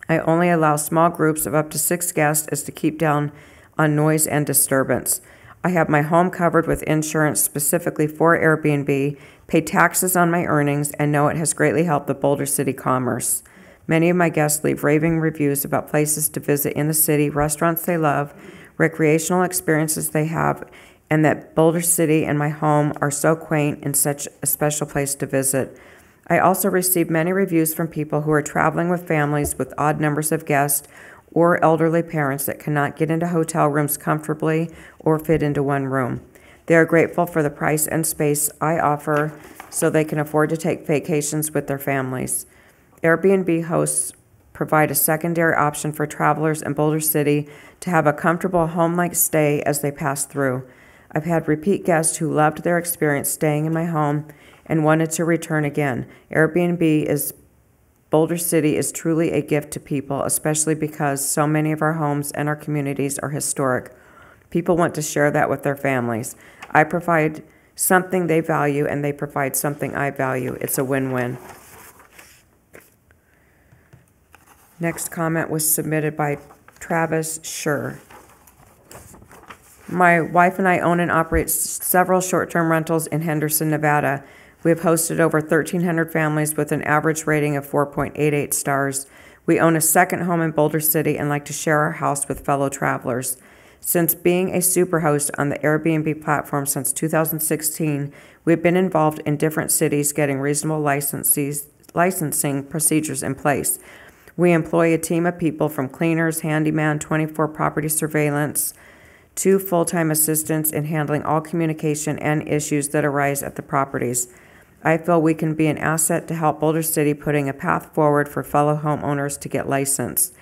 I only allow small groups of up to 6 guests as to keep down on noise and disturbance. I have my home covered with insurance specifically for Airbnb, pay taxes on my earnings, and know it has greatly helped the Boulder City commerce. Many of my guests leave raving reviews about places to visit in the city, restaurants they love, recreational experiences they have, and that Boulder City and my home are so quaint and such a special place to visit. I also received many reviews from people who are traveling with families with odd numbers of guests or elderly parents that cannot get into hotel rooms comfortably or fit into one room. They are grateful for the price and space I offer so they can afford to take vacations with their families. Airbnb hosts provide a secondary option for travelers in Boulder City to have a comfortable home-like stay as they pass through. I've had repeat guests who loved their experience staying in my home and wanted to return again. Boulder City is truly a gift to people, especially because so many of our homes and our communities are historic. People want to share that with their families. I provide something they value, and they provide something I value. It's a win-win. Next comment was submitted by Travis Schur. My wife and I own and operate several short-term rentals in Henderson, Nevada. We have hosted over 1,300 families with an average rating of 4.88 stars. We own a second home in Boulder City and like to share our house with fellow travelers. Since being a superhost on the Airbnb platform since 2016, we've been involved in different cities getting reasonable licensing procedures in place. We employ a team of people from cleaners, handyman, 24 property surveillance, 2 full-time assistants in handling all communication and issues that arise at the properties. I feel we can be an asset to help Boulder City putting a path forward for fellow homeowners to get licensed.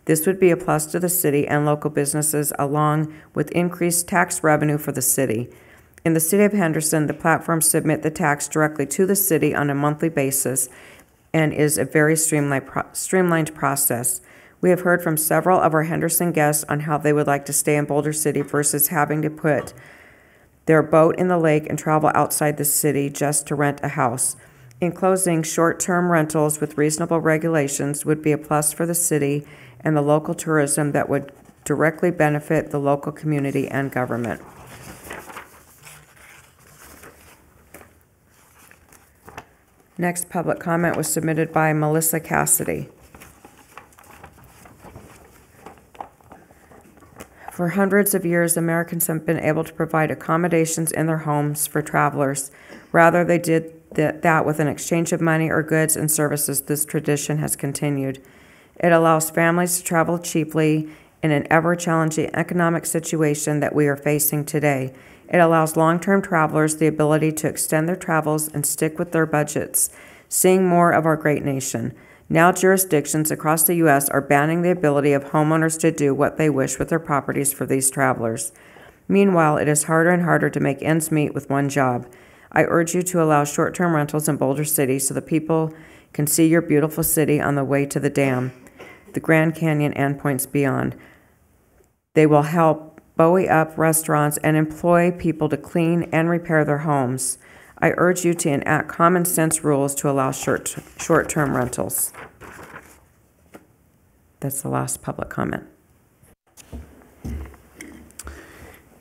This would be a plus to the city and local businesses along with increased tax revenue for the city. In the city of Henderson, the platforms submit the tax directly to the city on a monthly basis and is a very streamlined process. We have heard from several of our Henderson guests on how they would like to stay in Boulder City versus having to put their boat in the lake and travel outside the city just to rent a house. In closing, short-term rentals with reasonable regulations would be a plus for the city and the local tourism that would directly benefit the local community and government. Next public comment was submitted by Melissa Cassidy. For hundreds of years, Americans have been able to provide accommodations in their homes for travelers. Rather, they did that with an exchange of money or goods and services. This tradition has continued. It allows families to travel cheaply in an ever-challenging economic situation that we are facing today. It allows long-term travelers the ability to extend their travels and stick with their budgets, seeing more of our great nation. Now jurisdictions across the U.S. are banning the ability of homeowners to do what they wish with their properties for these travelers. Meanwhile, it is harder and harder to make ends meet with one job. I urge you to allow short-term rentals in Boulder City so that people can see your beautiful city on the way to the dam, the Grand Canyon, and points beyond. They will help buoy up restaurants and employ people to clean and repair their homes. I urge you to enact common sense rules to allow short-term rentals. That's the last public comment.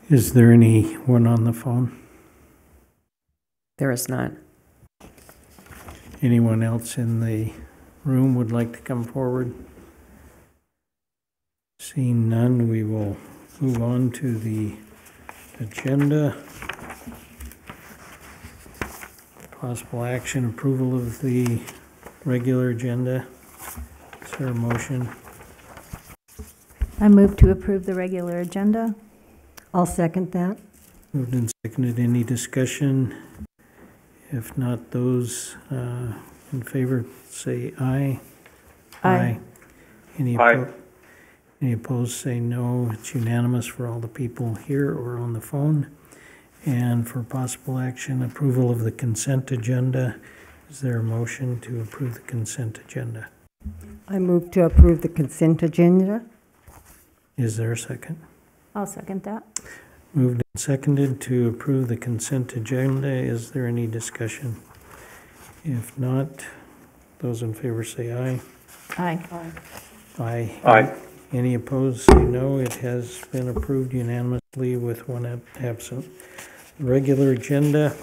Is there anyone on the phone? There is not. Anyone else in the room would like to come forward? Seeing none, we will move on to the agenda. Possible action, approval of the regular agenda. Is there a motion? I move to approve the regular agenda. I'll second that. Moved and seconded. Any discussion? If not, those in favor say aye. Aye. Any opposed say no. It's unanimous for all the people here or on the phone. And for possible action, approval of the consent agenda. Is there a motion to approve the consent agenda? I move to approve the consent agenda. Is there a second? I'll second that. Moved and seconded to approve the consent agenda. Is there any discussion? If not, those in favor say aye. Aye. Aye. Aye. Any opposed say no. It has been approved unanimously with one absent. Regular agenda,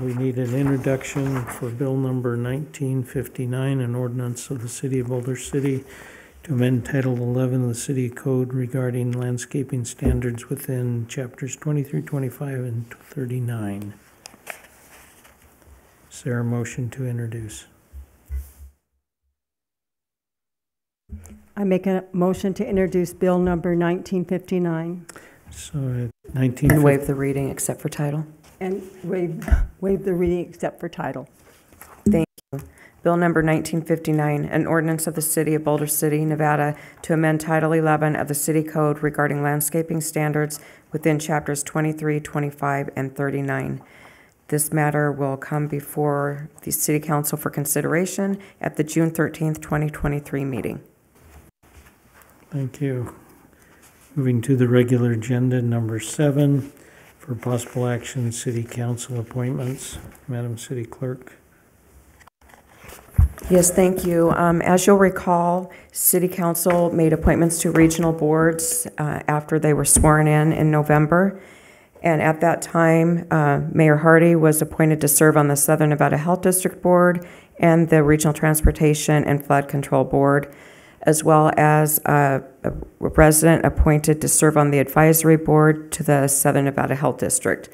we need an introduction for bill number 1959, an ordinance of the City of Boulder City to amend Title 11 of the City Code regarding landscaping standards within chapters 23, 25, and 39. Is there a motion to introduce? I make a motion to introduce bill number 1959. So And waive the reading except for title. And waive the reading except for title. Thank you. Bill number 1959, an ordinance of the City of Boulder City, Nevada, to amend Title 11 of the City Code regarding landscaping standards within chapters 23, 25, and 39. This matter will come before the City Council for consideration at the June 13th, 2023 meeting. Thank you. Moving to the regular agenda, number 7, for possible action, City Council appointments. Madam City Clerk. Yes, thank you. As you'll recall, City Council made appointments to regional boards after they were sworn in November. And at that time, Mayor Hardy was appointed to serve on the Southern Nevada Health District Board and the Regional Transportation and Flood Control Board, as well as a resident appointed to serve on the advisory board to the Southern Nevada Health District.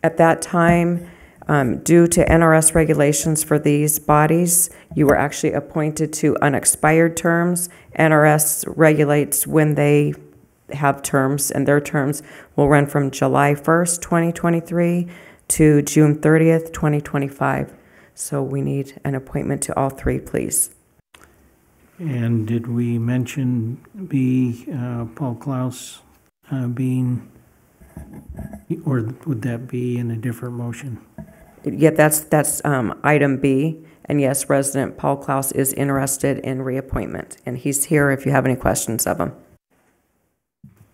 At that time, due to NRS regulations for these bodies, you were actually appointed to unexpired terms. NRS regulates when they have terms, and their terms will run from July 1st, 2023 to June 30th, 2025. So we need an appointment to all three, please. And did we mention Paul Klaus being, or would that be in a different motion? Yeah, that's item B. And yes, resident Paul Klaus is interested in reappointment, and he's here if you have any questions of him.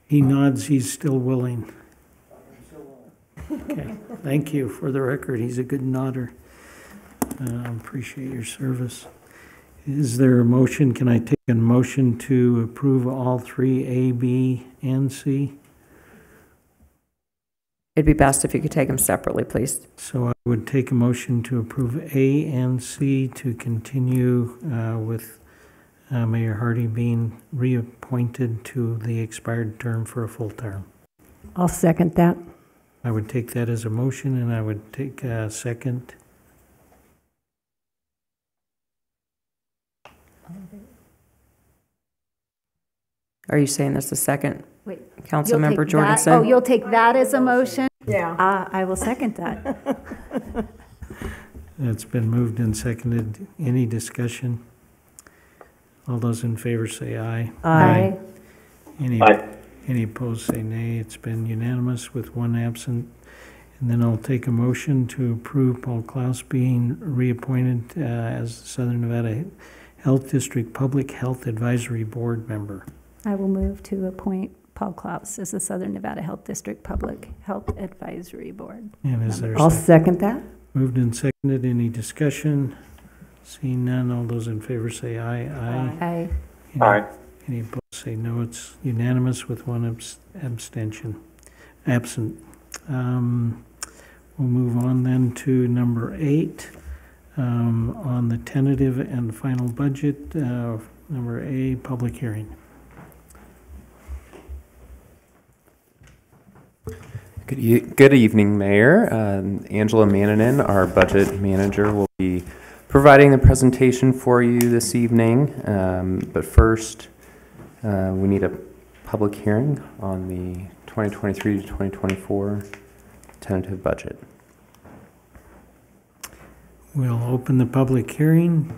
He nods, he's still willing. Okay, thank you. For the record, he's a good nodder. Appreciate your service. Is there a motion? Can I take a motion to approve all three, A, B, and C? It'd be best if you could take them separately, please. So I would take a motion to approve A and C to continue with Mayor Hardy being reappointed to the expired term for a full term. I'll second that. I would take that as a motion, and I would take a second. Are you saying that's the second? Wait, Councilmember Jorgensen? Oh, you'll take that as a motion? Yeah. I will second that. It's been moved and seconded. Any discussion? All those in favor say aye. Aye. Any, Any opposed, say nay. It's been unanimous with one absent. And then I'll take a motion to approve Paul Klaus being reappointed as the Southern Nevada Health District Public Health Advisory Board member. I will move to appoint Paul Klaus as the Southern Nevada Health District Public Health Advisory Board. And is there I'll second that. moved and seconded? Any discussion? Seeing none, all those in favor say aye. Aye. Any opposed, say no. It's unanimous with one abstention, absent. We'll move on then to number 8 on the tentative and final budget. Number A, public hearing. Good evening, Mayor. Angela Mannanen, our budget manager, will be providing the presentation for you this evening. But first, we need a public hearing on the 2023 to 2024 tentative budget. We'll open the public hearing.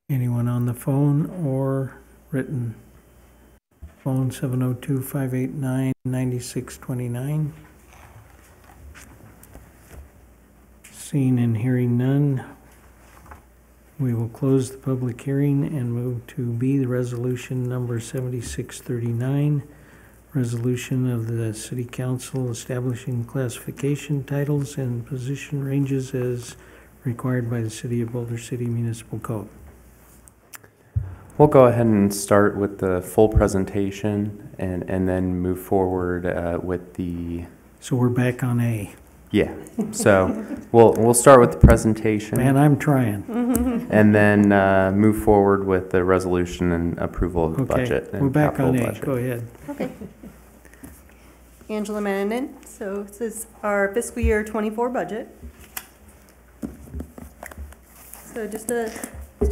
Anyone on the phone or written? Phone 702-589-9629. Seeing and hearing none, we will close the public hearing and move to B, the resolution number 7639, resolution of the City Council establishing classification titles and position ranges as required by the City of Boulder City Municipal Code. We'll go ahead and start with the full presentation and then move forward with the... So we're back on A. Yeah, so we'll start with the presentation. Man, I'm trying. And then move forward with the resolution and approval of the budget. We're back on A. Budget. Go ahead. Okay. Angela Mannanen. So this is our fiscal year 24 budget. So just to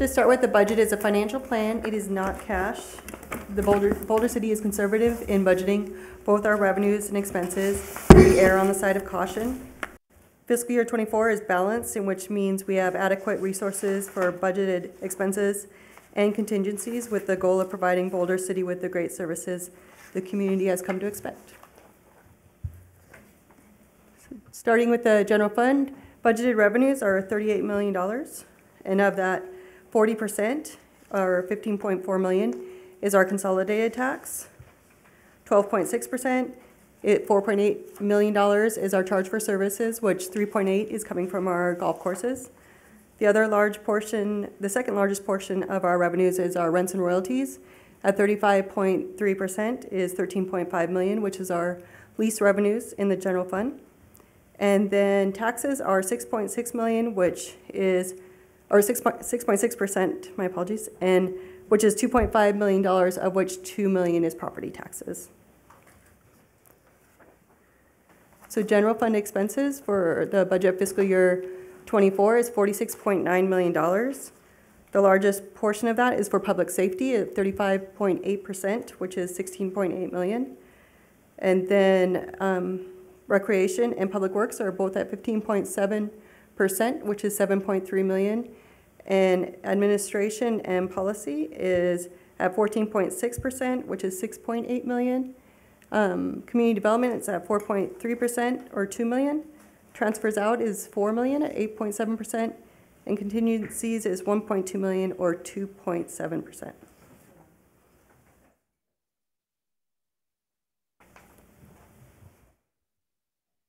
start with, the budget is a financial plan. It is not cash. The Boulder City is conservative in budgeting both our revenues and expenses. We err on the side of caution. Fiscal year 24 is balanced, in which means we have adequate resources for budgeted expenses and contingencies with the goal of providing Boulder City with the great services the community has come to expect. Starting with the general fund, budgeted revenues are $38 million, and of that, 40%, or $15.4 million, is our consolidated tax. 12.6%, $4.8 million is our charge for services, which 3.8 is coming from our golf courses. The other large portion, the second largest portion of our revenues is our rents and royalties. At 35.3% is $13.5 million, which is our lease revenues in the general fund. And then taxes are $6.6 million, which is, or 6.6%, my apologies, and which is $2.5 million, of which $2 million is property taxes. So general fund expenses for the budget fiscal year 24 is $46.9 million. The largest portion of that is for public safety at 35.8%, which is $16.8 million. And then recreation and public works are both at 15.7%, which is $7.3 million. And administration and policy is at 14.6%, which is $6.8 million. Community development is at 4.3%, or $2 million. Transfers out is $4 million at 8.7%, and contingencies is $1.2 million, or 2.7%.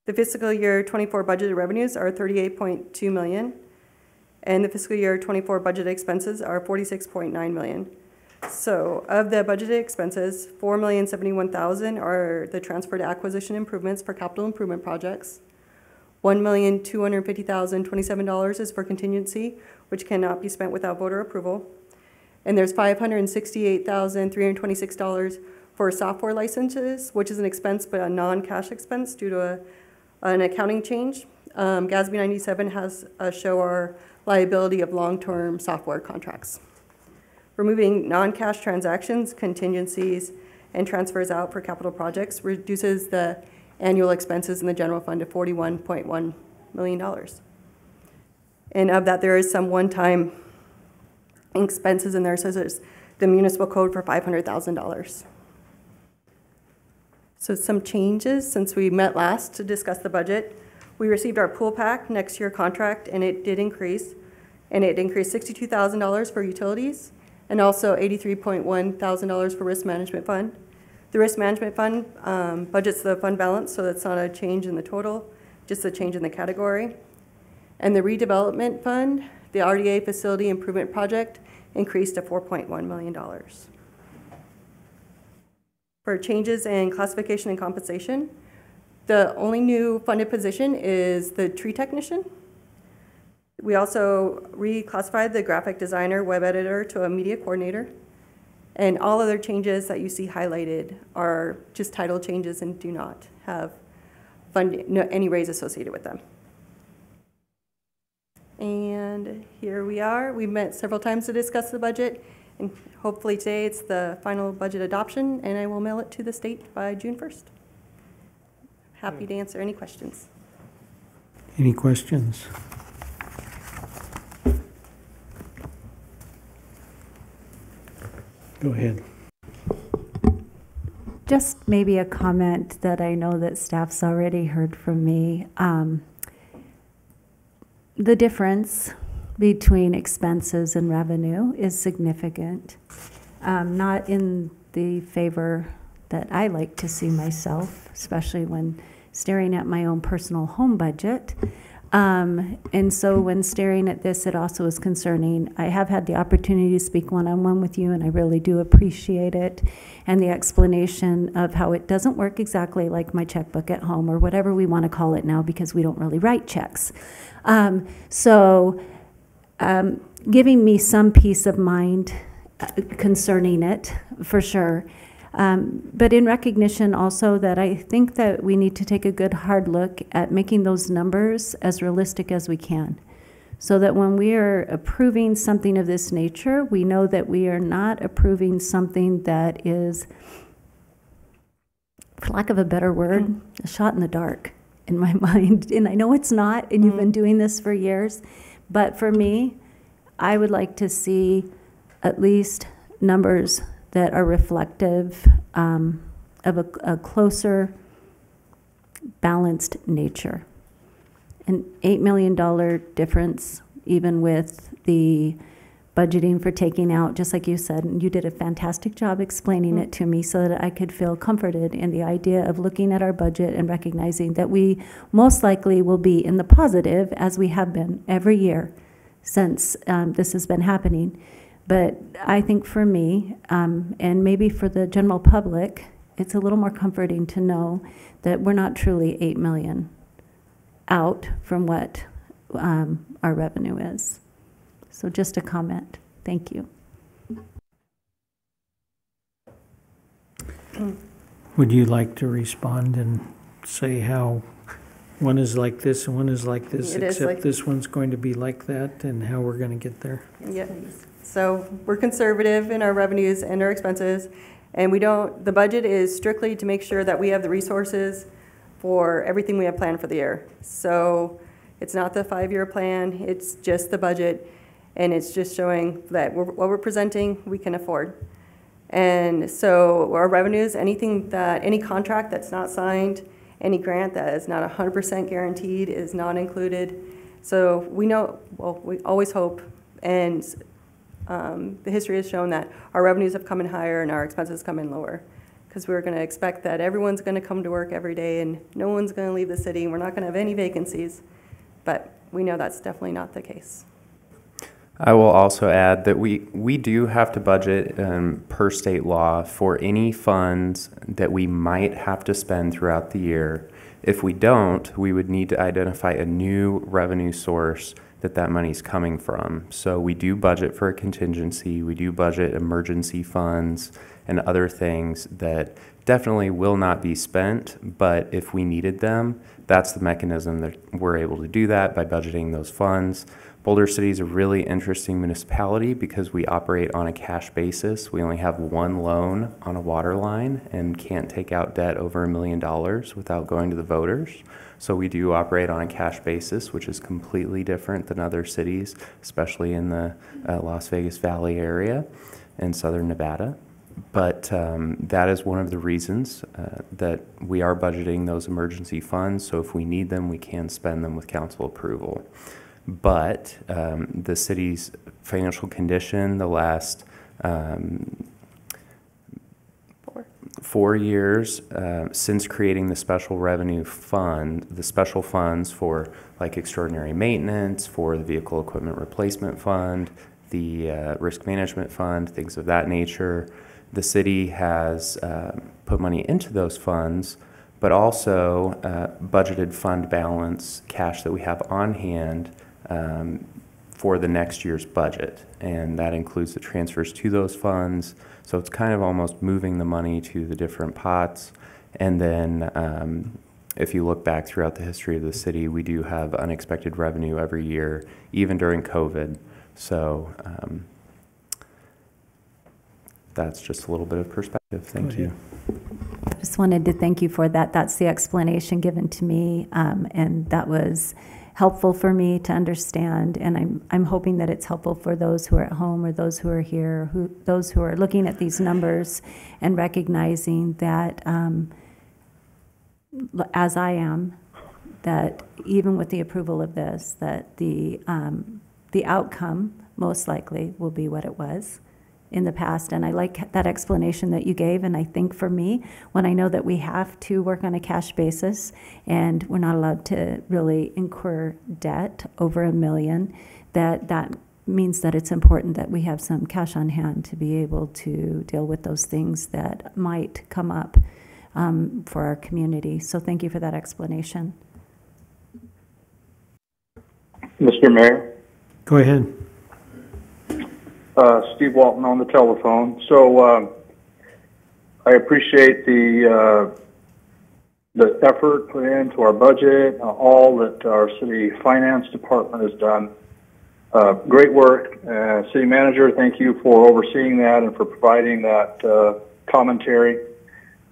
The fiscal year 24 budgeted revenues are $38.2 million, and the fiscal year 24 budgeted expenses are $46.9 million. So of the budgeted expenses, $4,071,000 are the transferred acquisition improvements for capital improvement projects. $1,250,027 is for contingency, which cannot be spent without voter approval. And there's $568,326 for software licenses, which is an expense but a non-cash expense due to an accounting change. GASB 97 has show our liability of long-term software contracts. Removing non-cash transactions, contingencies, and transfers out for capital projects reduces the annual expenses in the general fund to $41.1 million. And of that, there is some one-time expenses in there, so there's the municipal code for $500,000. So some changes since we met last to discuss the budget. We received our pool pack next year contract, and it did increase. And it increased $62,000 for utilities and also $83.1 thousand for risk management fund. The risk management fund budgets the fund balance, so that's not a change in the total, just a change in the category. And the redevelopment fund, the RDA facility improvement project, increased to $4.1 million. For changes in classification and compensation, the only new funded position is the tree technician. We also reclassified the graphic designer, web editor to a media coordinator. And all other changes that you see highlighted are just title changes and do not have any raise associated with them. And here we are. We met several times to discuss the budget, and hopefully today it's the final budget adoption, and I will mail it to the state by June 1st. Happy to answer any questions. Any questions? Go ahead. Just maybe a comment that I know that staff's already heard from me. The difference between expenses and revenue is significant, not in the favor that I like to see myself, especially when staring at my own personal home budget. And so when staring at this, it also is concerning. I have had the opportunity to speak one-on-one with you, and I really do appreciate it, and the explanation of how it doesn't work exactly like my checkbook at home, or whatever we want to call it now, because we don't really write checks. Giving me some peace of mind concerning it, for sure. But in recognition also that I think that we need to take a good hard look at making those numbers as realistic as we can, so that when we are approving something of this nature, we know that we are not approving something that is, for lack of a better word, a shot in the dark in my mind. And I know it's not, and you've been doing this for years, but for me, I would like to see at least numbers that are reflective of a closer, balanced nature. An $8 million difference, even with the budgeting for taking out, just like you said, and you did a fantastic job explaining it to me so that I could feel comforted in the idea of looking at our budget and recognizing that we most likely will be in the positive, as we have been every year since this has been happening. But I think for me, and maybe for the general public, it's a little more comforting to know that we're not truly $8 million out from what our revenue is. So just a comment. Thank you. Would you like to respond and say how one is like this and one is like this, except this one's going to be like that, and how we're going to get there? Yeah. So we're conservative in our revenues and our expenses, and the budget is strictly to make sure that we have the resources for everything we have planned for the year. So it's not the 5-year plan, it's just the budget, and it's just showing that what we're presenting, we can afford. And so our revenues, any contract that's not signed, any grant that is not 100% guaranteed is not included. So we know, well, we always hope, and the history has shown that our revenues have come in higher and our expenses come in lower, because we're going to expect that everyone's going to come to work every day and no one's going to leave the city, and we're not going to have any vacancies. But we know that's definitely not the case. I will also add that we do have to budget per state law for any funds that we might have to spend throughout the year. If we don't, we would need to identify a new revenue source that money's coming from. So we do budget for a contingency, we do budget emergency funds and other things that definitely will not be spent, but if we needed them, that's the mechanism that we're able to do that, by budgeting those funds. Boulder City is a really interesting municipality because we operate on a cash basis. We only have one loan on a water line and can't take out debt over $1 million without going to the voters. So we do operate on a cash basis, which is completely different than other cities, especially in the Las Vegas Valley area and southern Nevada. But that is one of the reasons that we are budgeting those emergency funds. So if we need them, we can spend them with council approval. But the city's financial condition the last 4 years since creating the special revenue fund, the special funds for like extraordinary maintenance, for the vehicle equipment replacement fund, the risk management fund, things of that nature, the city has put money into those funds, but also budgeted fund balance cash that we have on hand for the next year's budget. And that includes the transfers to those funds. So it's kind of almost moving the money to the different pots. And then if you look back throughout the history of the city, we do have unexpected revenue every year, even during COVID. So that's just a little bit of perspective. Thank you. I just wanted to thank you for that. That's the explanation given to me, and that was helpful for me to understand, and I'm hoping that it's helpful for those who are at home or those who are here, those who are looking at these numbers and recognizing that, as I am, that even with the approval of this, that the outcome most likely will be what it was in the past. And I like that explanation that you gave. And I think for me, when I know that we have to work on a cash basis and we're not allowed to really incur debt over $1 million, that means that it's important that we have some cash on hand to be able to deal with those things that might come up for our community. So thank you for that explanation. Mr. Mayor? Go ahead. Steve Walton on the telephone. So I appreciate the effort put into our budget, all that our city finance department has done. Great work. City manager, thank you for overseeing that and for providing that commentary.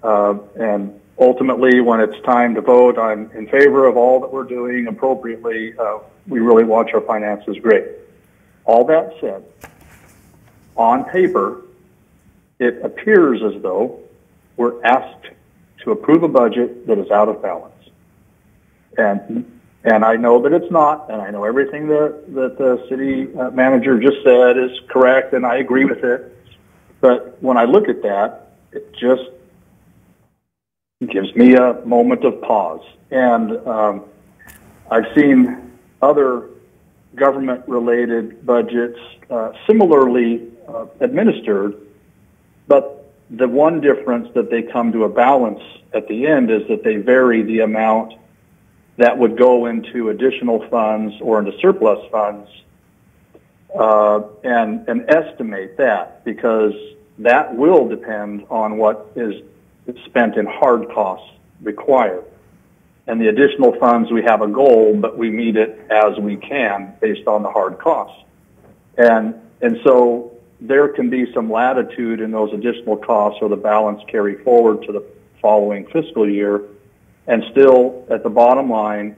And ultimately, when it's time to vote, I'm in favor of all that we're doing appropriately. We really watch our finances great. All that said, on paper, it appears as though we're asked to approve a budget that is out of balance. And I know that it's not, and I know everything that the city manager just said is correct, and I agree with it. But when I look at that, it just gives me a moment of pause. And I've seen other government-related budgets similarly administered, but the one difference that they come to a balance at the end is that they vary the amount that would go into additional funds or into surplus funds and estimate that, because that will depend on what is spent in hard costs required. And the additional funds, we have a goal, but we meet it as we can based on the hard costs. And so there can be some latitude in those additional costs or the balance carry forward to the following fiscal year and still, at the bottom line,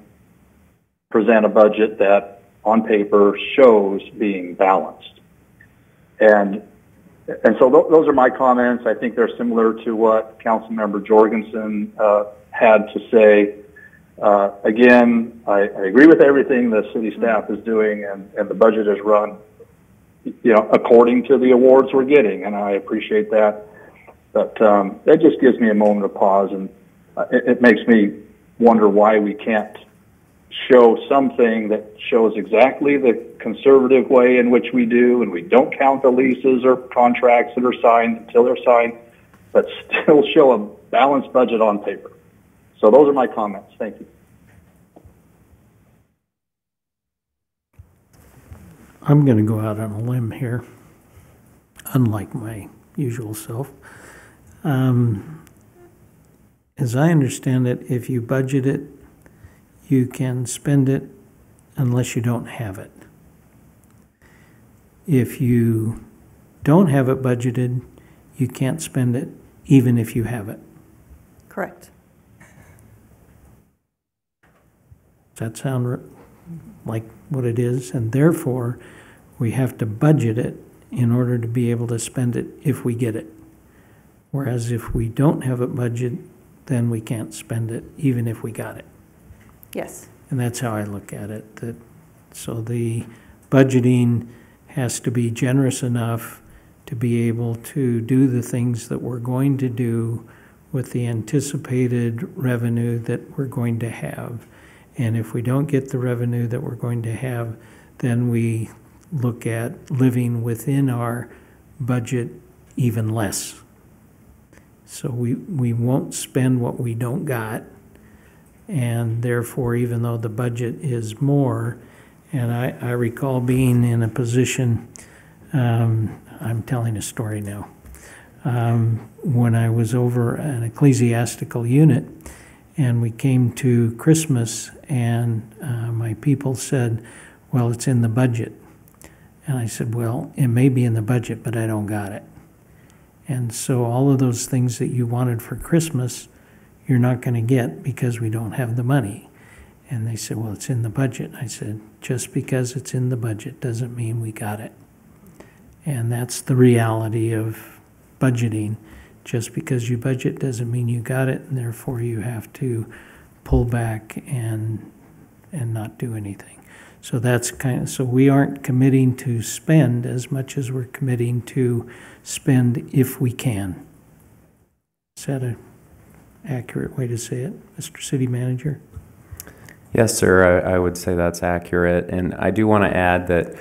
present a budget that on paper shows being balanced. And so those are my comments. I think they're similar to what Councilmember Jorgensen had to say. Again, I agree with everything the city staff is doing, and the budget is run, according to the awards we're getting, and I appreciate that. But that just gives me a moment of pause, and it makes me wonder why we can't show something that shows exactly the conservative way in which we do, and we don't count the leases or contracts that are signed until they're signed, but still show a balanced budget on paper. So those are my comments. Thank you. I'm going to go out on a limb here, unlike my usual self. As I understand it, if you budget it, you can spend it unless you don't have it. if you don't have it budgeted, you can't spend it even if you have it. Correct. Does that sound like what it is? And therefore, we have to budget it in order to be able to spend it if we get it. Whereas if we don't have it budgeted, then we can't spend it even if we got it. Yes. And that's how I look at it. So the budgeting has to be generous enough to be able to do the things that we're going to do with the anticipated revenue that we're going to have. And if we don't get the revenue that we're going to have, then we look at living within our budget even less. So we won't spend what we don't got, and therefore, even though the budget is more, and I recall being in a position, I'm telling a story now, when I was over an ecclesiastical unit, and we came to Christmas, and my people said, well, it's in the budget. And I said, well, it may be in the budget, but I don't got it. And so all of those things that you wanted for Christmas, you're not going to get because we don't have the money. And they said, well, it's in the budget. I said, just because it's in the budget doesn't mean we got it. And that's the reality of budgeting. Just because you budget doesn't mean you got it, and therefore you have to pull back and not do anything. So that's so we aren't committing to spend as much as we're committing to spend if we can. Is that an accurate way to say it, Mr. City Manager? Yes, sir, I would say that's accurate. And I do want to add that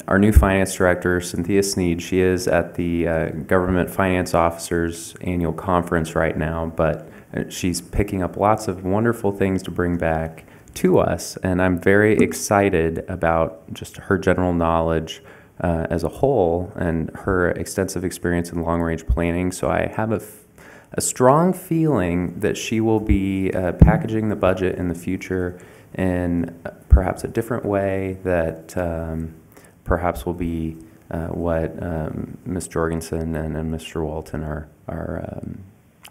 our new finance director, Cynthia Sneed, she is at the Government Finance Officers Annual Conference right now, but she's picking up lots of wonderful things to bring back to us. And I'm very excited about just her general knowledge as a whole and her extensive experience in long-range planning. So I have a strong feeling that she will be packaging the budget in the future in perhaps a different way that perhaps will be what Ms. Jorgensen and Mr. Walton are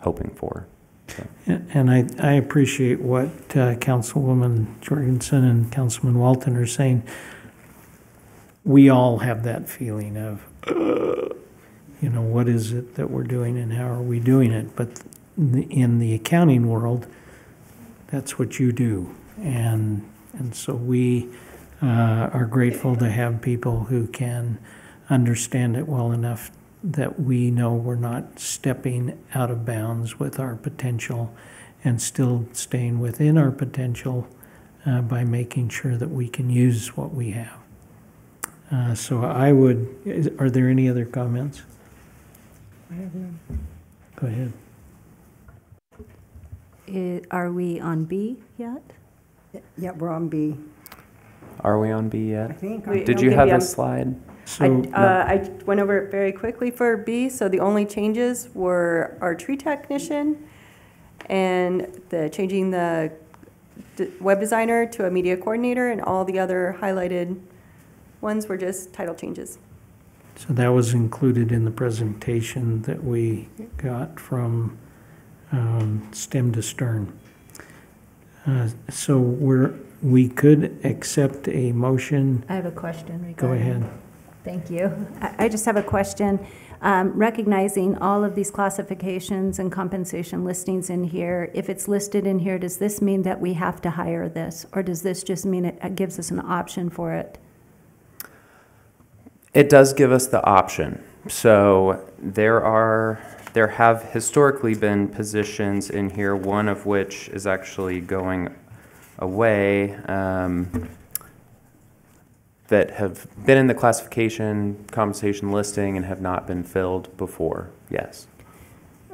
hoping for. So. And I appreciate what Councilwoman Jorgensen and Councilman Walton are saying. We all have that feeling of, what is it that we're doing and how are we doing it? But in the accounting world, that's what you do. And so we are grateful to have people who can understand it well enough that we know we're not stepping out of bounds with our potential and still staying within our potential by making sure that we can use what we have. So are there any other comments? I have none. Go ahead. Are we on B yet? Yeah, we're on B. Are we on B yet? I think. Did you have a slide? So, I went over it very quickly for B. So the only changes were our tree technician and changing the web designer to a media coordinator, and all the other highlighted ones were just title changes. So that was included in the presentation that we got from STEM to Stern. So we could accept a motion. I have a question regarding. Go ahead. Thank you. I just have a question. Recognizing all of these classifications and compensation listings in here, if it's listed in here, does this mean that we have to hire this, or does this just mean it gives us an option for it? It does give us the option. So there have historically been positions in here, one of which is actually going away, that have been in the classification compensation listing and have not been filled before. Yes.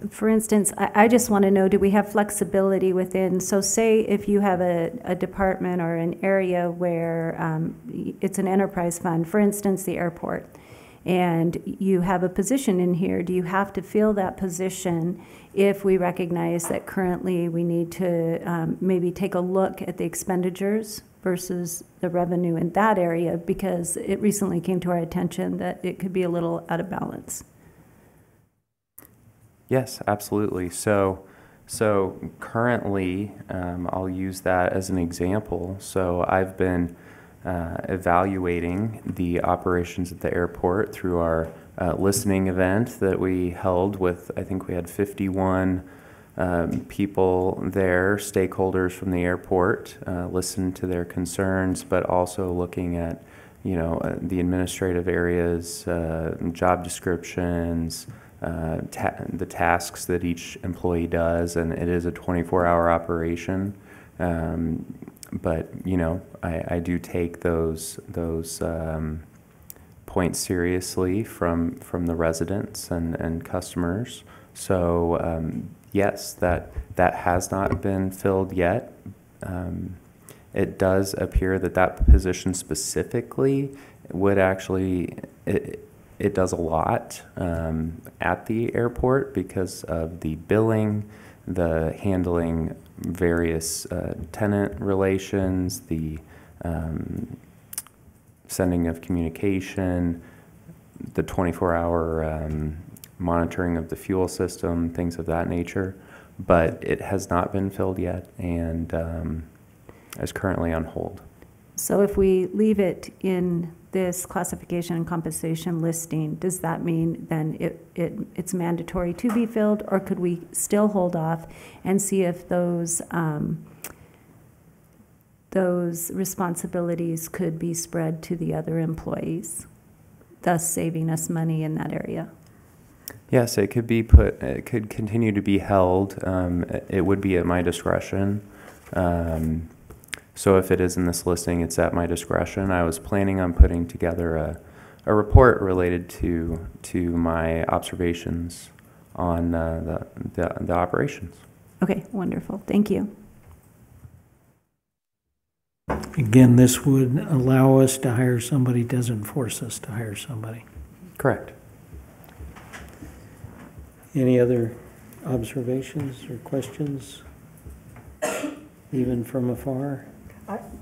For instance, I just want to know, do we have flexibility within, so say if you have a department or an area where it's an enterprise fund, for instance, the airport, and you have a position in here, do you have to fill that position if we recognize that currently we need to maybe take a look at the expenditures versus the revenue in that area, because it recently came to our attention that it could be a little out of balance. Yes, absolutely. So currently, I'll use that as an example. So I've been evaluating the operations at the airport through our listening event that we held with, I think we had 51 people there, stakeholders from the airport, listen to their concerns, but also looking at, the administrative areas, job descriptions, the tasks that each employee does, and it is a 24-hour operation. But I do take those points seriously from the residents and customers. So yes, that has not been filled yet. It does appear that position specifically would actually, it does a lot at the airport because of the billing, the handling various tenant relations, the sending of communication, the 24-hour monitoring of the fuel system, things of that nature. But it has not been filled yet and is currently on hold. So if we leave it in this classification and compensation listing, does that mean then it's mandatory to be filled, or could we still hold off and see if those responsibilities could be spread to the other employees, thus saving us money in that area? Yes, it could continue to be held. It would be at my discretion. So if it is in this listing, it's at my discretion. I was planning on putting together a report related to my observations on the operations. Okay, wonderful. Thank you. Again, this would allow us to hire somebody, doesn't force us to hire somebody. Correct. Any other observations or questions, even from afar?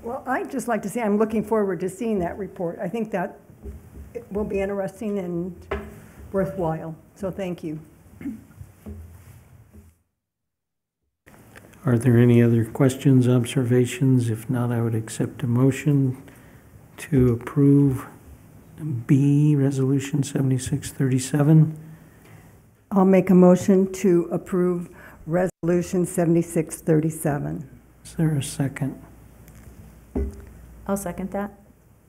Well, I'd just like to say I'm looking forward to seeing that report. I think that it will be interesting and worthwhile. So thank you. Are there any other questions, observations? If not, I would accept a motion to approve B, Resolution 7637. I'll make a motion to approve Resolution 7637. Is there a second? I'll second that.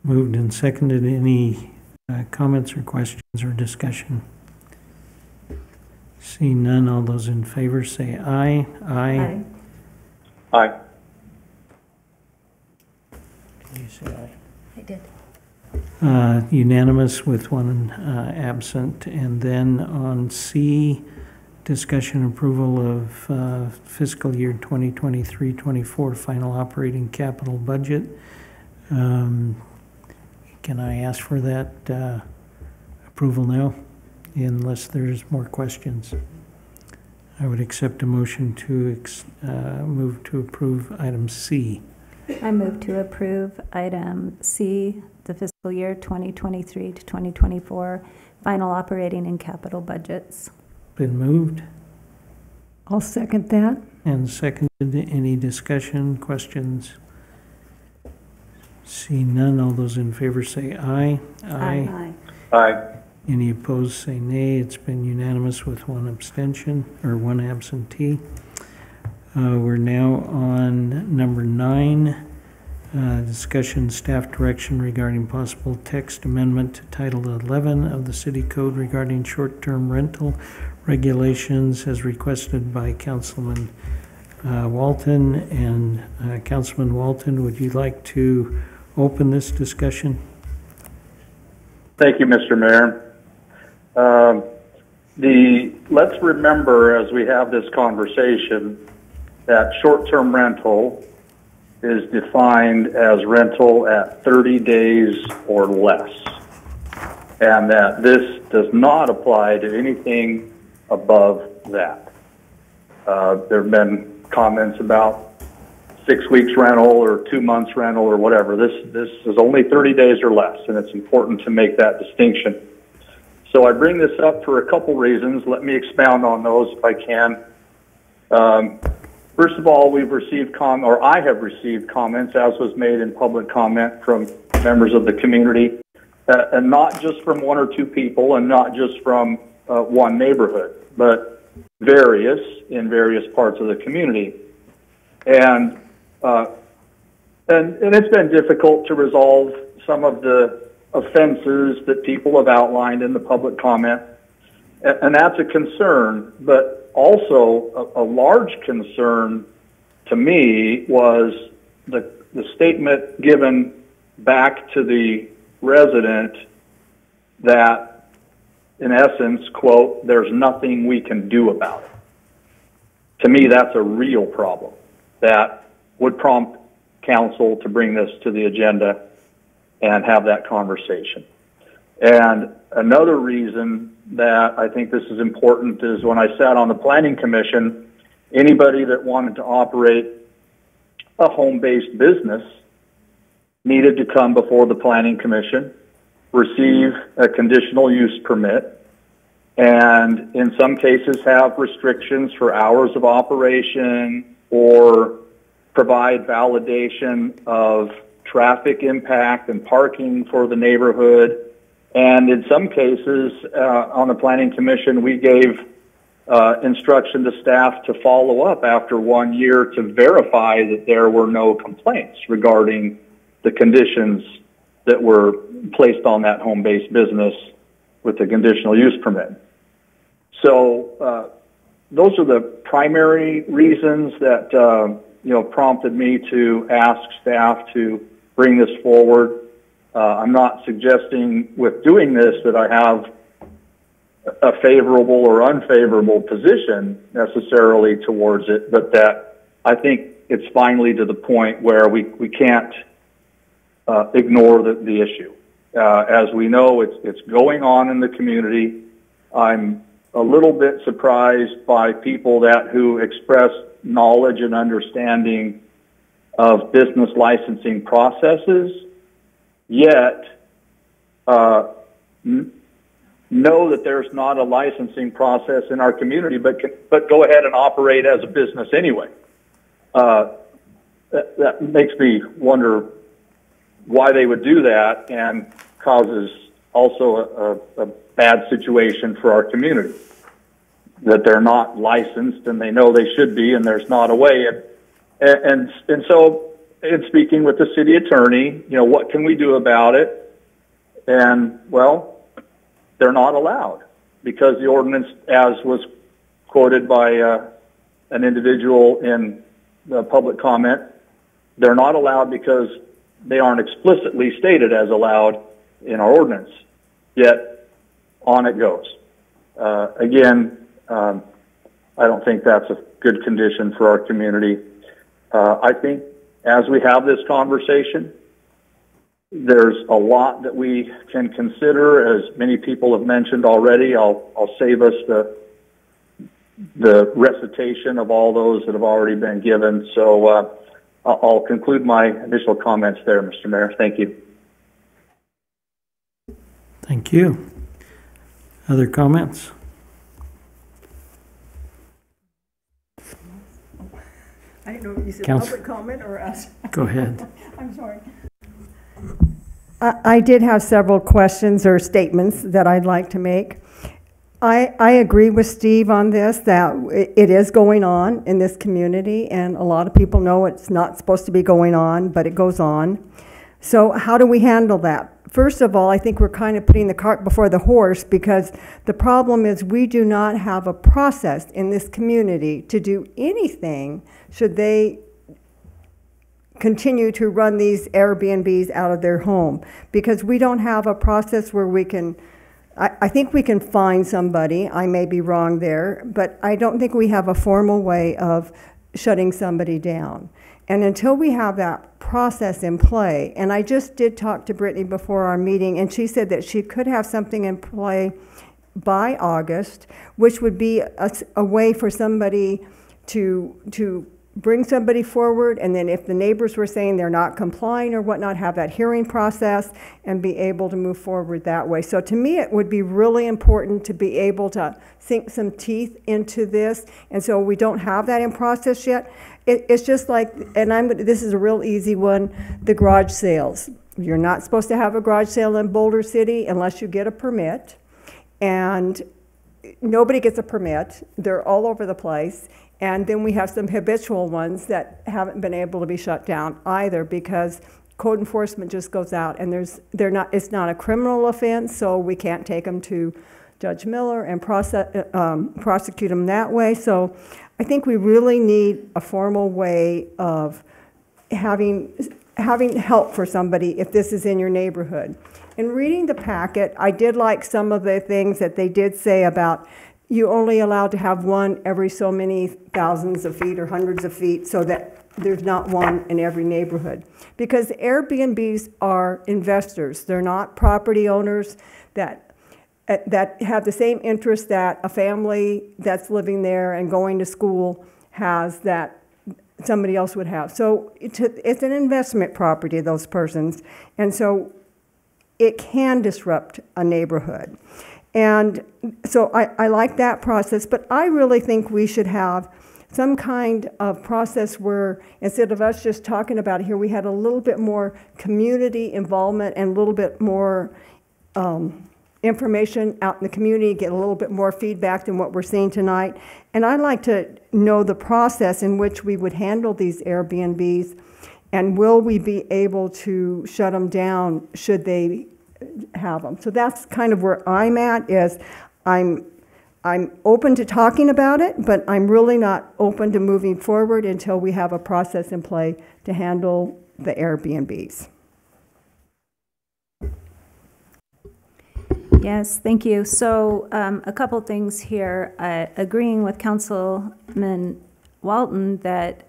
Moved and seconded. Any comments or questions or discussion? Seeing none, all those in favor say aye. Aye. Aye. Can you say aye? I did. Unanimous with one absent. And then on C, discussion approval of fiscal year 2023-24 final operating capital budget. Can I ask for that approval now, unless there's more questions? I would accept a motion to move to approve item C. I move to approve item C, the fiscal year 2023 to 2024 final operating and capital budgets. Been moved I'll second that. and seconded. Any discussion, questions? See none, all those in favor say aye. Aye. Aye. Any opposed say nay. It's been unanimous with one abstention, or one absentee. We're now on number 9, discussion staff direction regarding possible text amendment to Title 11 of the City Code regarding short-term rental regulations as requested by Councilman Walton. And Councilman Walton, would you like to open this discussion? Thank you, Mr. Mayor. Let's remember as we have this conversation that short-term rental is defined as rental at 30 days or less, and that this does not apply to anything above that. There have been comments about 6 weeks rental or 2 months rental or whatever. This is only 30 days or less, and it's important to make that distinction. So I bring this up for a couple reasons. Let me expound on those if I can. First of all, we've received I have received comments, as was made in public comment, from members of the community, and not just from 1 or 2 people, and not just from one neighborhood, but in various parts of the community. And it's been difficult to resolve some of the offenses that people have outlined in the public comment, and that's a concern. But also a large concern to me was the statement given back to the resident that, in essence, quote, "there's nothing we can do about it." To me, that's a real problem that would prompt council to bring this to the agenda and have that conversation. And another reason that I think this is important is when I sat on the Planning Commission, anybody that wanted to operate a home-based business needed to come before the Planning Commission, receive a conditional use permit, and in some cases have restrictions for hours of operation or provide validation of traffic impact and parking for the neighborhood. And in some cases, on the Planning Commission, we gave instruction to staff to follow up after 1 year to verify that there were no complaints regarding the conditions that were placed on that home-based business with the conditional use permit. So those are the primary reasons that prompted me to ask staff to bring this forward. I'm not suggesting with doing this that I have a favorable or unfavorable position necessarily towards it, but that I think it's finally to the point where we can't ignore the issue. As we know, it's going on in the community. I'm a little bit surprised by people who express knowledge and understanding of business licensing processes, yet know that there's not a licensing process in our community, but go ahead and operate as a business anyway. That makes me wonder why they would do that, and causes also a bad situation for our community, that they're not licensed and they know they should be, and there's not a way. And so in speaking with the city attorney, what can we do about it? And well, they're not allowed, because the ordinance, as was quoted by an individual in the public comment, they're not allowed because they aren't explicitly stated as allowed in our ordinance. Yet on it goes. Again, I don't think that's a good condition for our community. I think as we have this conversation, there's a lot that we can consider, as many people have mentioned already. I'll save us the recitation of all those that have already been given. So I'll conclude my initial comments there, Mr. Mayor. Thank you. Thank you. Other comments? I didn't know if you said Council. public comment or us. Go ahead. I'm sorry. I did have several questions or statements that I'd like to make. I agree with Steve on this, that it is going on in this community, and a lot of people know it's not supposed to be going on, but it goes on. So how do we handle that? First of all, I think we're kind of putting the cart before the horse, because the problem is we do not have a process in this community to do anything should they continue to run these Airbnbs out of their home, because we don't have a process where we can, I think we can find somebody. I may be wrong there, but I don't think we have a formal way of shutting somebody down. And until we have that process in play, and I just did talk to Brittany before our meeting, and she said that she could have something in play by August, which would be a way for somebody to bring somebody forward, and then if the neighbors were saying they're not complying or whatnot, have that hearing process and be able to move forward that way. So to me, it would be really important to be able to sink some teeth into this, and so we don't have that in process yet. It's just like, and this is a real easy one, the garage sales. You're not supposed to have a garage sale in Boulder City unless you get a permit, and nobody gets a permit. They're all over the place. And then we have some habitual ones that haven't been able to be shut down either, because code enforcement just goes out, and it's not a criminal offense, so we can't take them to Judge Miller and prosecute them that way. So I think we really need a formal way of having help for somebody if this is in your neighborhood. In reading the packet, I did like some of the things that they did say about you only allowed to have one every so many thousands of feet or hundreds of feet, so that there's not one in every neighborhood. Because Airbnbs are investors. They're not property owners that have the same interest that a family that's living there and going to school has that somebody else would have. So it's an investment property, those persons. And so it can disrupt a neighborhood. And so I like that process, but I really think we should have some kind of process where instead of us just talking about it here, we had a little bit more community involvement and a little bit more information out in the community, get a little bit more feedback than what we're seeing tonight. And I'd like to know the process in which we would handle these Airbnbs, and will we be able to shut them down should they have them. So that's kind of where I'm at, is I'm open to talking about it, but I'm really not open to moving forward until we have a process in play to handle the Airbnbs. Yes, thank you. So a couple things here. Agreeing with Councilman Walton that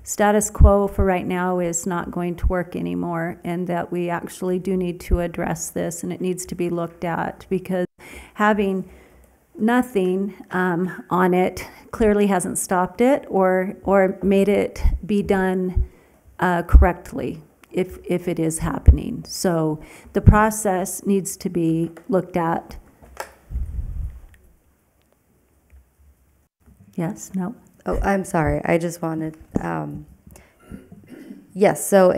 status quo for right now is not going to work anymore, and that we actually do need to address this, and it needs to be looked at, because having nothing on it clearly hasn't stopped it or made it be done correctly if it is happening. So the process needs to be looked at. Yes, no? Oh, I'm sorry. I just wanted, yes. So,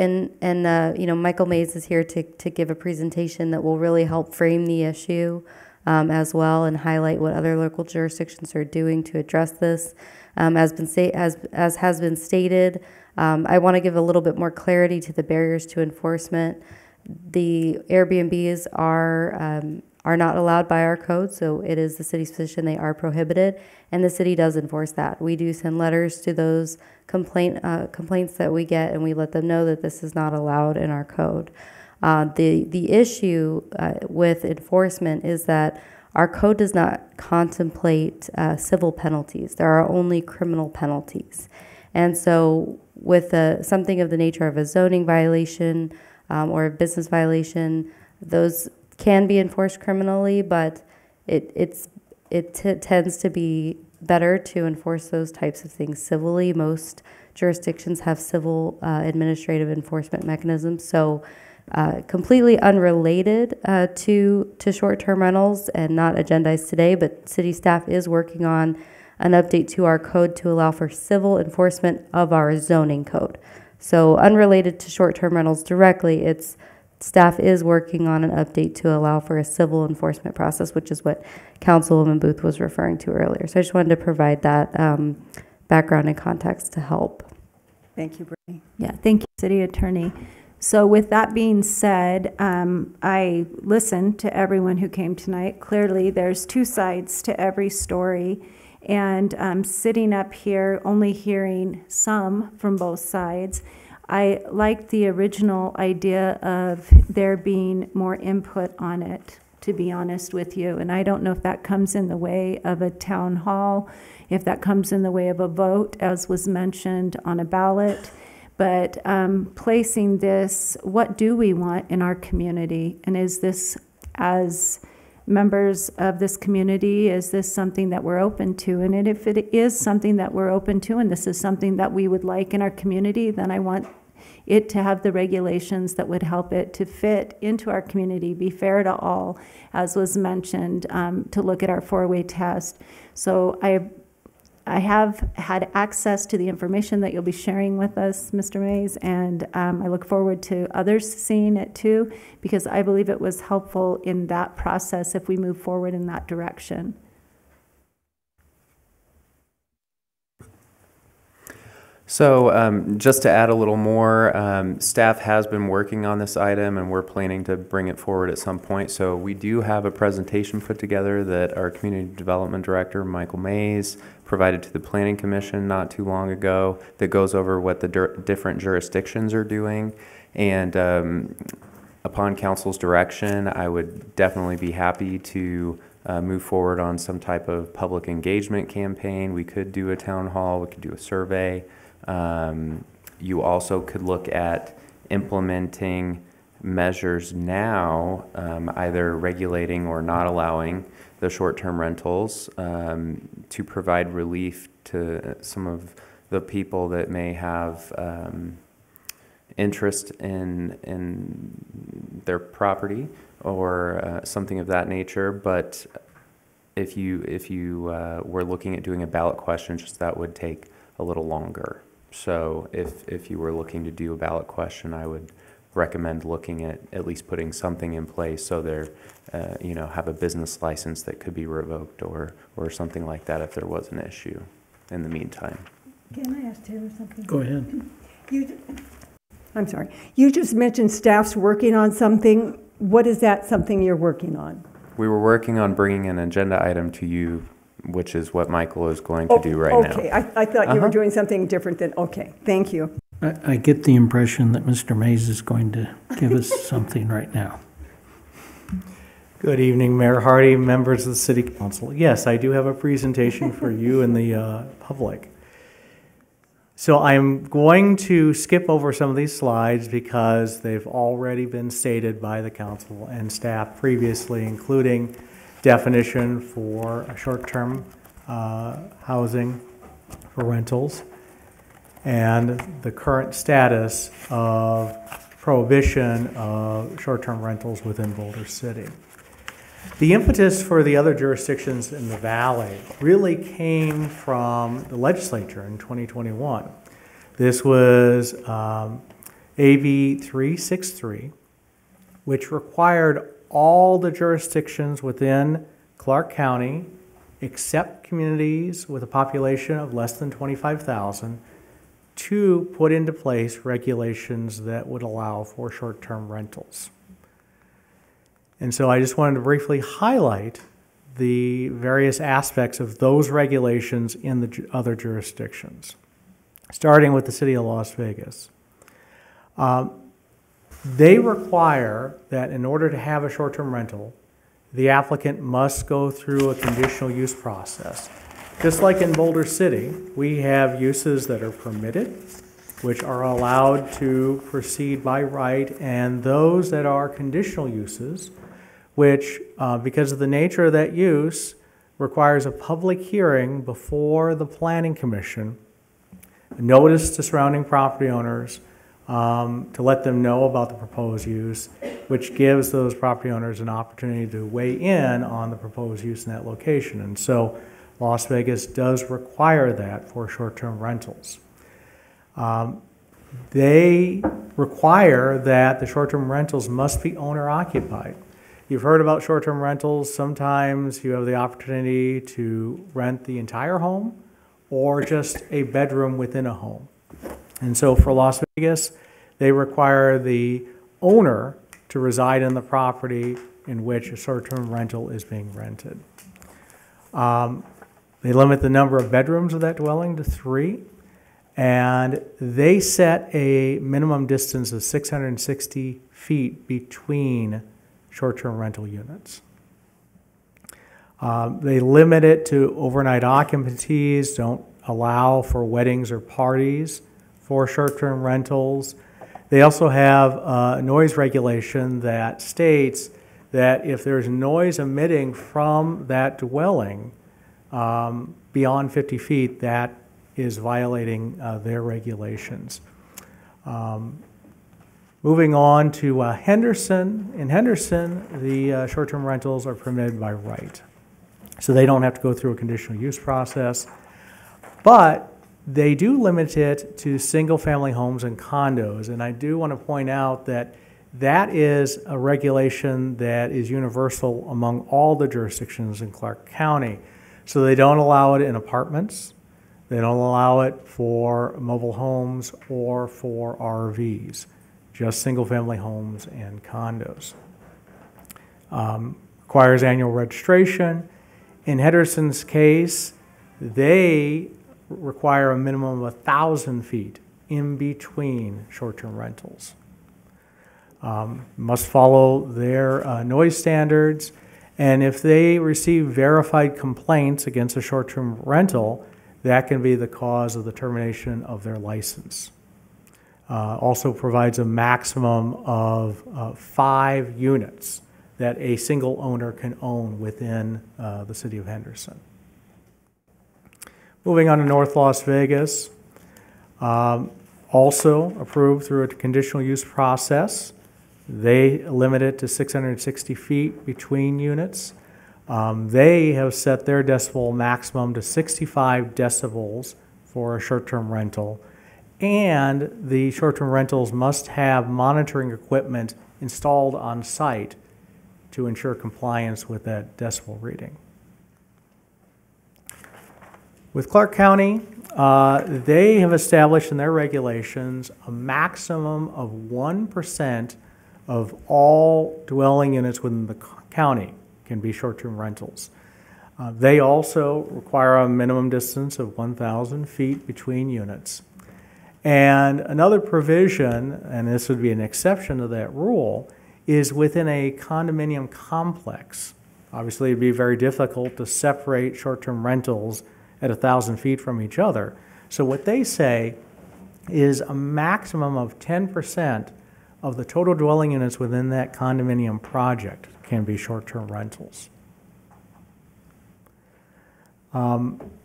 Michael Mays is here to give a presentation that will really help frame the issue as well, and highlight what other local jurisdictions are doing to address this. As has been stated, I want to give a little bit more clarity to the barriers to enforcement. The Airbnbs are not allowed by our code, so it is the city's position they are prohibited, and the city does enforce that. We do send letters to those complaints that we get, and we let them know that this is not allowed in our code. The issue with enforcement is that our code does not contemplate civil penalties. There are only criminal penalties. And so with something of the nature of a zoning violation or a business violation, those can be enforced criminally, but it tends to be better to enforce those types of things civilly. Most jurisdictions have civil administrative enforcement mechanisms. So completely unrelated to short-term rentals and not agendized today, but city staff is working on an update to our code to allow for civil enforcement of our zoning code. So unrelated to short-term rentals directly, staff is working on an update to allow for a civil enforcement process, which is what Councilwoman Booth was referring to earlier. So I just wanted to provide that background and context to help. Thank you, Brittany. Yeah, thank you, City Attorney. So with that being said, I listened to everyone who came tonight. Clearly, there's two sides to every story. And sitting up here, only hearing some from both sides, I liked the original idea of there being more input on it, to be honest with you. And I don't know if that comes in the way of a town hall, if that comes in the way of a vote, as was mentioned on a ballot. But placing this, what do we want in our community? And is this as members of this community, is this something that we're open to? And if it is something that we're open to, and this is something that we would like in our community, then I want it to have the regulations that would help it to fit into our community, be fair to all, as was mentioned, to look at our four-way test. So I have had access to the information that you'll be sharing with us, Mr. Mays, and I look forward to others seeing it too, because I believe it was helpful in that process if we move forward in that direction. So just to add a little more, staff has been working on this item and we're planning to bring it forward at some point. So we do have a presentation put together that our Community Development Director, Michael Mays, provided to the Planning Commission not too long ago that goes over what the different jurisdictions are doing. And upon council's direction, I would definitely be happy to move forward on some type of public engagement campaign. We could do a town hall, we could do a survey. You also could look at implementing measures now, either regulating or not allowing the short-term rentals to provide relief to some of the people that may have interest in their property or something of that nature. But if you were looking at doing a ballot question, just that would take a little longer. So if you were looking to do a ballot question, I would recommend looking at least putting something in place so they're, have a business license that could be revoked or something like that if there was an issue in the meantime. Can I ask Taylor something? Go ahead. I'm sorry. You just mentioned staff's working on something. What is that something you're working on? We were working on bringing an agenda item to you, which is what Michael is going to do right now. Okay, I thought you were doing something different than, okay, thank you. I get the impression that Mr. Mays is going to give us something right now. Good evening, Mayor Hardy, members of the City Council. Yes, I do have a presentation for you and the public. So I'm going to skip over some of these slides because they've already been stated by the council and staff previously, including definition for short-term housing for rentals and the current status of prohibition of short-term rentals within Boulder City. The impetus for the other jurisdictions in the valley really came from the legislature in 2021. This was AB 363, which required all the jurisdictions within Clark County, except communities with a population of less than 25,000, to put into place regulations that would allow for short-term rentals. And so I just wanted to briefly highlight the various aspects of those regulations in the other jurisdictions, starting with the City of Las Vegas. They require that in order to have a short-term rental, the applicant must go through a conditional use process. Just like in Boulder City, we have uses that are permitted, which are allowed to proceed by right, and those that are conditional uses, which, because of the nature of that use, requires a public hearing before the Planning Commission, notice to surrounding property owners, to let them know about the proposed use, which gives those property owners an opportunity to weigh in on the proposed use in that location. And so Las Vegas does require that for short-term rentals. They require that the short-term rentals must be owner-occupied. You've heard about short-term rentals. Sometimes you have the opportunity to rent the entire home or just a bedroom within a home. And so for Las Vegas, they require the owner to reside in the property in which a short-term rental is being rented. They limit the number of bedrooms of that dwelling to 3, and they set a minimum distance of 660 feet between short-term rental units. They limit it to overnight occupancies, don't allow for weddings or parties for short-term rentals. They also have a noise regulation that states that if there's noise emitting from that dwelling beyond 50 feet, that is violating their regulations. Moving on to Henderson. In Henderson, the short-term rentals are permitted by right. So they don't have to go through a conditional use process. But they do limit it to single-family homes and condos. And I do want to point out that that is a regulation that is universal among all the jurisdictions in Clark County. So they don't allow it in apartments. They don't allow it for mobile homes or for RVs, just single-family homes and condos. Requires annual registration. In Henderson's case, they require a minimum of 1,000 feet in between short-term rentals. Must follow their noise standards, and if they receive verified complaints against a short-term rental, that can be the cause of the termination of their license. Also provides a maximum of 5 units that a single owner can own within the city of Henderson. Moving on to North Las Vegas, also approved through a conditional use process. They limit it to 660 feet between units. They have set their decibel maximum to 65 decibels for a short-term rental, and the short-term rentals must have monitoring equipment installed on site to ensure compliance with that decibel reading. With Clark County, they have established in their regulations a maximum of 1% of all dwelling units within the county can be short-term rentals. They also require a minimum distance of 1,000 feet between units. And another provision, and this would be an exception to that rule, is within a condominium complex. Obviously, it'd be very difficult to separate short-term rentals at 1,000 feet from each other. So what they say is a maximum of 10% of the total dwelling units within that condominium project can be short-term rentals.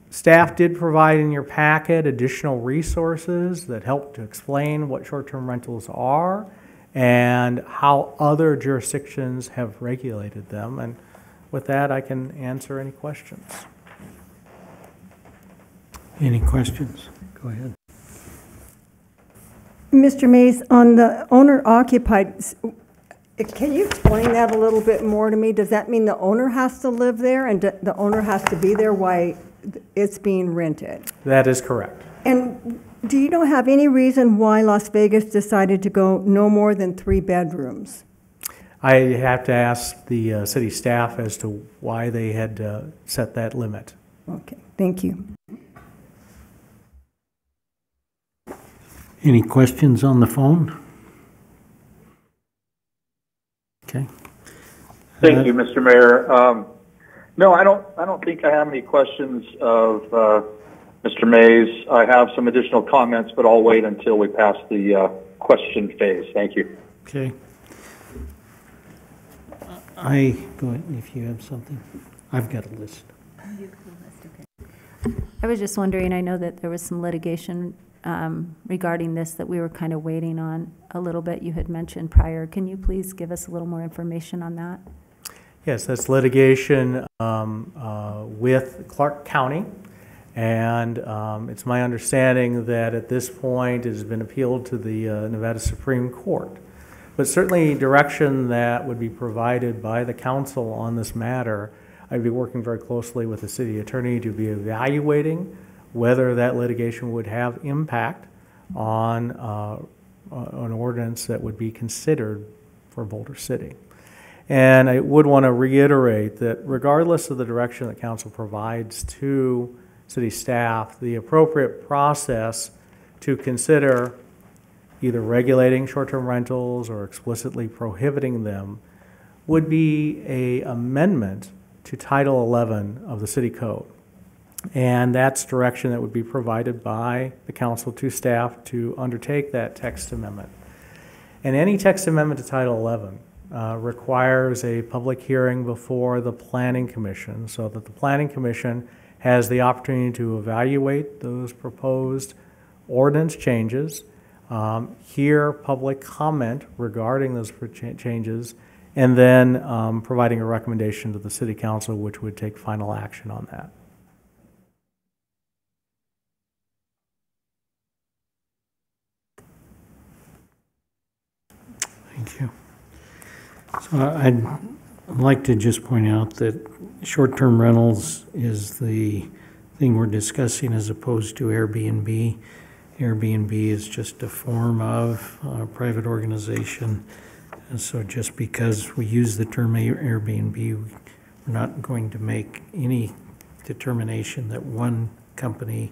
Staff did provide in your packet additional resources that help to explain what short-term rentals are and how other jurisdictions have regulated them. And with that, I can answer any questions. Any questions? Go ahead. Mr. Mays, on the owner-occupied, can you explain that a little bit more to me? Does that mean the owner has to live there and the owner has to be there while it's being rented? That is correct. And do you don't have any reason why Las Vegas decided to go no more than 3 bedrooms? I have to ask the city staff as to why they had set that limit. Okay, thank you. Any questions on the phone? Okay. Thank you, Mr. Mayor. No, I don't think I have any questions of Mr. Mays. I have some additional comments, but I'll wait until we pass the question phase. Thank you. Okay. Go ahead if you have something. I've got a list. I was just wondering, I know that there was some litigation regarding this that we were kind of waiting on a little bit. You had mentioned prior. Can you please give us a little more information on that? Yes, that's litigation with Clark County, and it's my understanding that at this point it has been appealed to the Nevada Supreme Court. But certainly direction that would be provided by the council on this matter, I'd be working very closely with the city attorney to be evaluating whether that litigation would have impact on an ordinance that would be considered for Boulder City. And I would want to reiterate that regardless of the direction that council provides to city staff, the appropriate process to consider either regulating short-term rentals or explicitly prohibiting them would be an amendment to Title 11 of the City Code. And that's direction that would be provided by the council to staff to undertake that text amendment. And any text amendment to Title 11 requires a public hearing before the Planning Commission so that the Planning Commission has the opportunity to evaluate those proposed ordinance changes, hear public comment regarding those changes, and then providing a recommendation to the City Council, which would take final action on that. Thank you. So I'd like to just point out that short-term rentals is the thing we're discussing as opposed to Airbnb. Airbnb is just a form of private organization. And so just because we use the term Airbnb, we're not going to make any determination that one company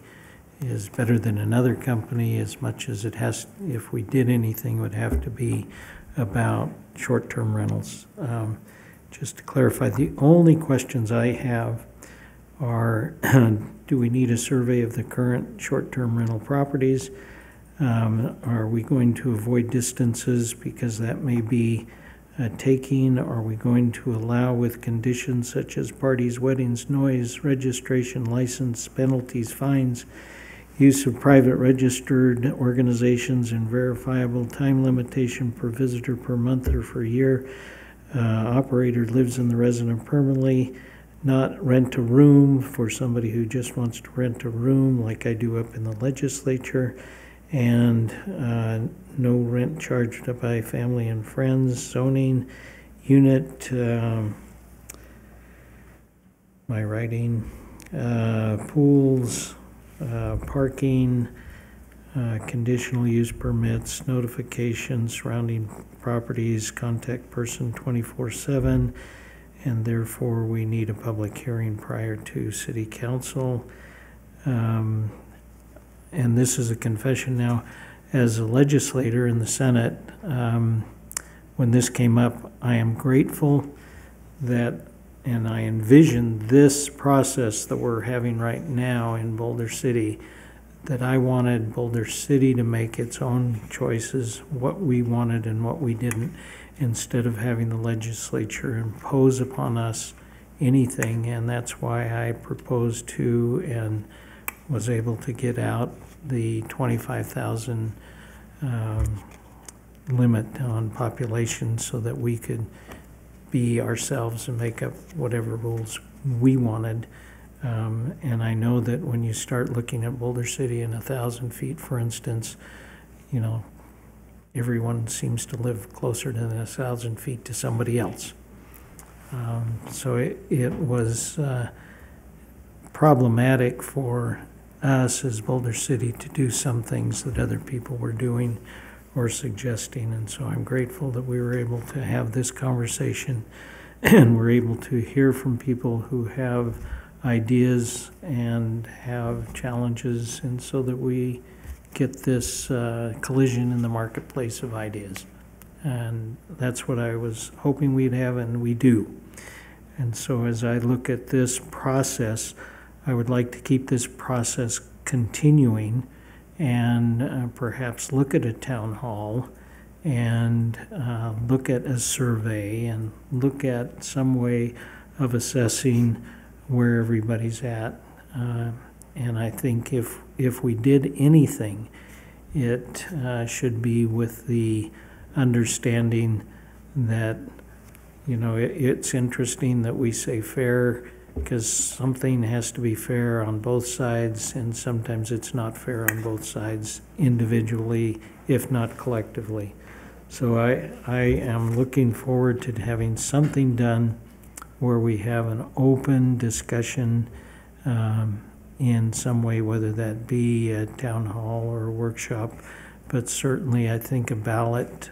is better than another company as much as it has, if we did anything, it would have to be about short-term rentals. Just to clarify, the only questions I have are, do we need a survey of the current short-term rental properties? Are we going to avoid distances because that may be taking? Are we going to allow with conditions such as parties, weddings, noise, registration, license, penalties, fines, use of private registered organizations, and verifiable time limitation per visitor per month or per year? Operator lives in the resident permanently, not rent a room for somebody who just wants to rent a room like I do up in the legislature, and no rent charged by family and friends, zoning, unit, my writing, pools, parking, conditional use permits, notifications, surrounding properties, contact person 24/7, and therefore we need a public hearing prior to City Council. And this is a confession now. As a legislator in the Senate, when this came up, I am grateful that, and I envision this process that we're having right now in Boulder City, that I wanted Boulder City to make its own choices, what we wanted and what we didn't, instead of having the legislature impose upon us anything. And that's why I proposed to and was able to get out the 25,000 limit on population so that we could be ourselves and make up whatever rules we wanted. And I know that when you start looking at Boulder City in 1,000 feet, for instance, you know, everyone seems to live closer than 1,000 feet to somebody else. So it was problematic for us as Boulder City to do some things that other people were doing or suggesting. And so I'm grateful that we were able to have this conversation and we're able to hear from people who have ideas and have challenges, and so that we get this collision in the marketplace of ideas. And that's what I was hoping we'd have, and we do. And so as I look at this process, I would like to keep this process continuing and perhaps look at a town hall and look at a survey and look at some way of assessing where everybody's at. And I think if we did anything, it should be with the understanding that, you know, it's interesting that we say fair, because something has to be fair on both sides, and sometimes it's not fair on both sides individually, if not collectively. So I am looking forward to having something done where we have an open discussion in some way, whether that be a town hall or a workshop. But certainly I think a ballot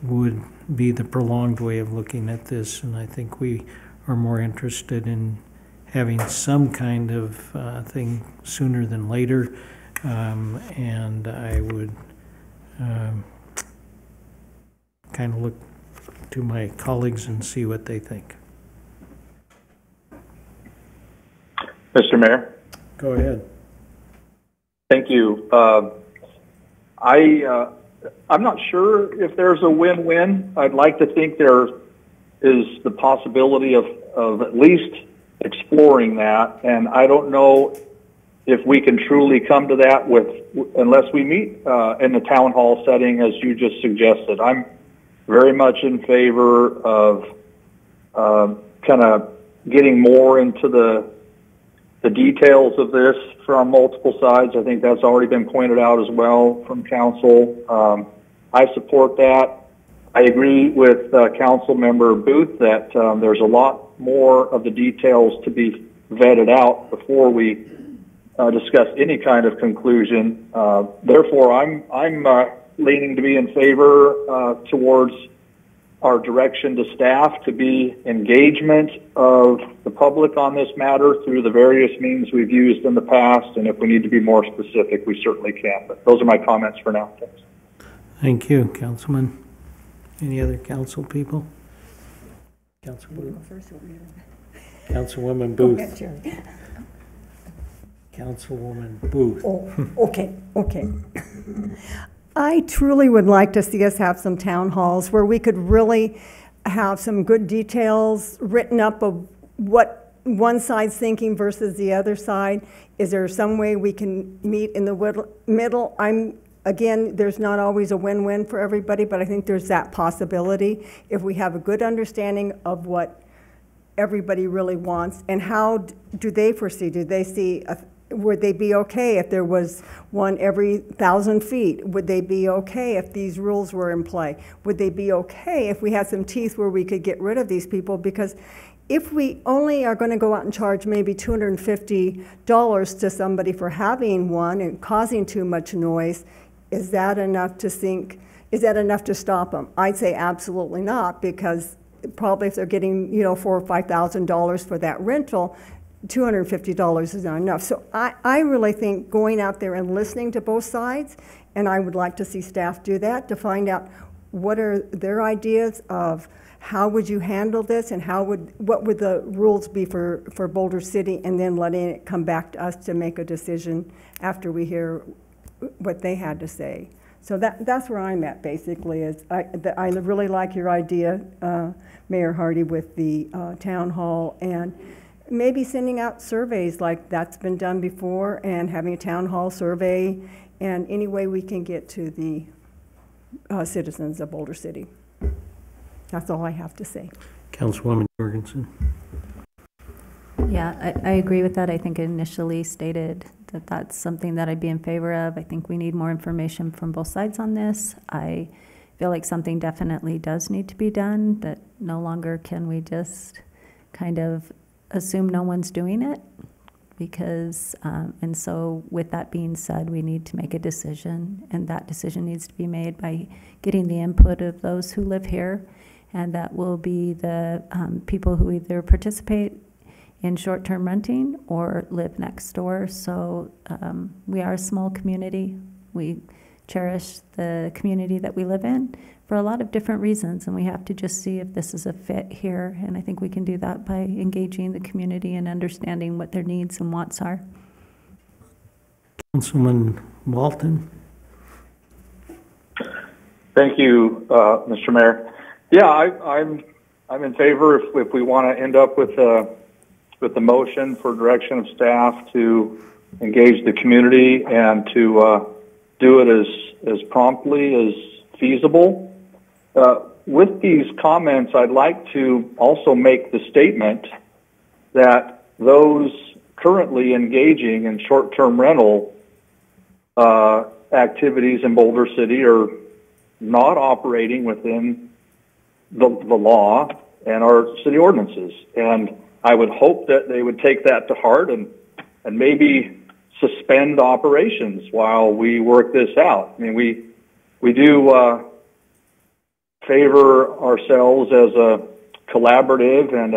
would be the prolonged way of looking at this, and I think we are more interested in having some kind of thing sooner than later, and I would kind of look to my colleagues and see what they think. Mr. Mayor? Go ahead. Thank you. I I'm not sure if there's a win-win. I'd like to think there is the possibility of at least exploring that, and I don't know if we can truly come to that unless we meet in the town hall setting as you just suggested. I'm very much in favor of kind of getting more into the details of this from multiple sides. I think that's already been pointed out as well from council. I support that. I agree with Council Member Booth that there's a lot more of the details to be vetted out before we discuss any kind of conclusion. Therefore, I'm leaning to be in favor towards our direction to staff to be engagement of the public on this matter through the various means we've used in the past, and if we need to be more specific, we certainly can. But those are my comments for now. Thanks. Thank you, Councilman. Any other council people? Councilwoman Booth. Councilwoman Booth. Okay. I truly would like to see us have some town halls where we could really have some good details written up of what one side's thinking versus the other side. Is there some way we can meet in the middle? Again, there's not always a win-win for everybody, but I think there's that possibility if we have a good understanding of what everybody really wants. And how do they foresee? Do they see would they be okay if there was one every 1,000 feet? Would they be okay if these rules were in play? Would they be okay if we had some teeth where we could get rid of these people? Because if we only are going to go out and charge maybe $250 to somebody for having one and causing too much noise, is that enough to stop them? I'd say absolutely not, because probably if they're getting, $4,000 or $5,000 for that rental, $250 is not enough. So I really think going out there and listening to both sides, and I would like to see staff do that to find out what are their ideas of how would you handle this and what would the rules be for Boulder City, and then letting it come back to us to make a decision after we hear what they had to say. So that's where I'm at, basically. I really like your idea, Mayor Hardy, with the town hall, and maybe sending out surveys like that's been done before, and having a town hall survey, and any way we can get to the citizens of Boulder City. That's all I have to say. Councilwoman Jorgensen. Yeah, I agree with that. I think I initially stated that that's something that I'd be in favor of. I think we need more information from both sides on this. I feel like something definitely does need to be done, that no longer can we just kind of assume no one's doing it, because, and so with that being said, we need to make a decision, and that decision needs to be made by getting the input of those who live here, and that will be the people who either participate in short-term renting or live next door. So we are a small community. We cherish the community that we live in for a lot of different reasons, and we have to just see if this is a fit here. And I think we can do that by engaging the community and understanding what their needs and wants are. Councilman Walton. Thank you, Mr. Mayor. Yeah, I'm in favor if we want to end up with the motion for direction of staff to engage the community and to do it as promptly as feasible. With these comments, I'd like to also make the statement that those currently engaging in short-term rental activities in Boulder City are not operating within the law and our city ordinances. And I would hope that they would take that to heart and maybe suspend operations while we work this out. I mean, we do favor ourselves as a collaborative and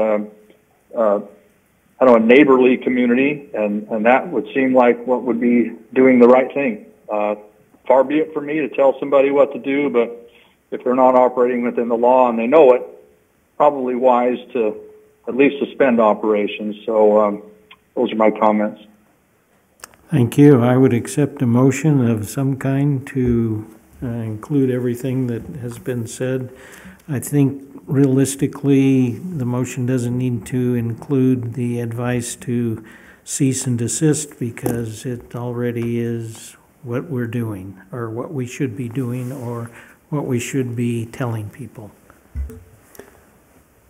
a neighborly community, and that would seem like what would be doing the right thing. Far be it from me to tell somebody what to do, but if they're not operating within the law and they know it, probably wise to at least suspend operations. So those are my comments. Thank you. I would accept a motion of some kind to include everything that has been said. I think realistically, the motion doesn't need to include the advice to cease and desist because it already is what we're doing, or what we should be doing, or what we should be telling people.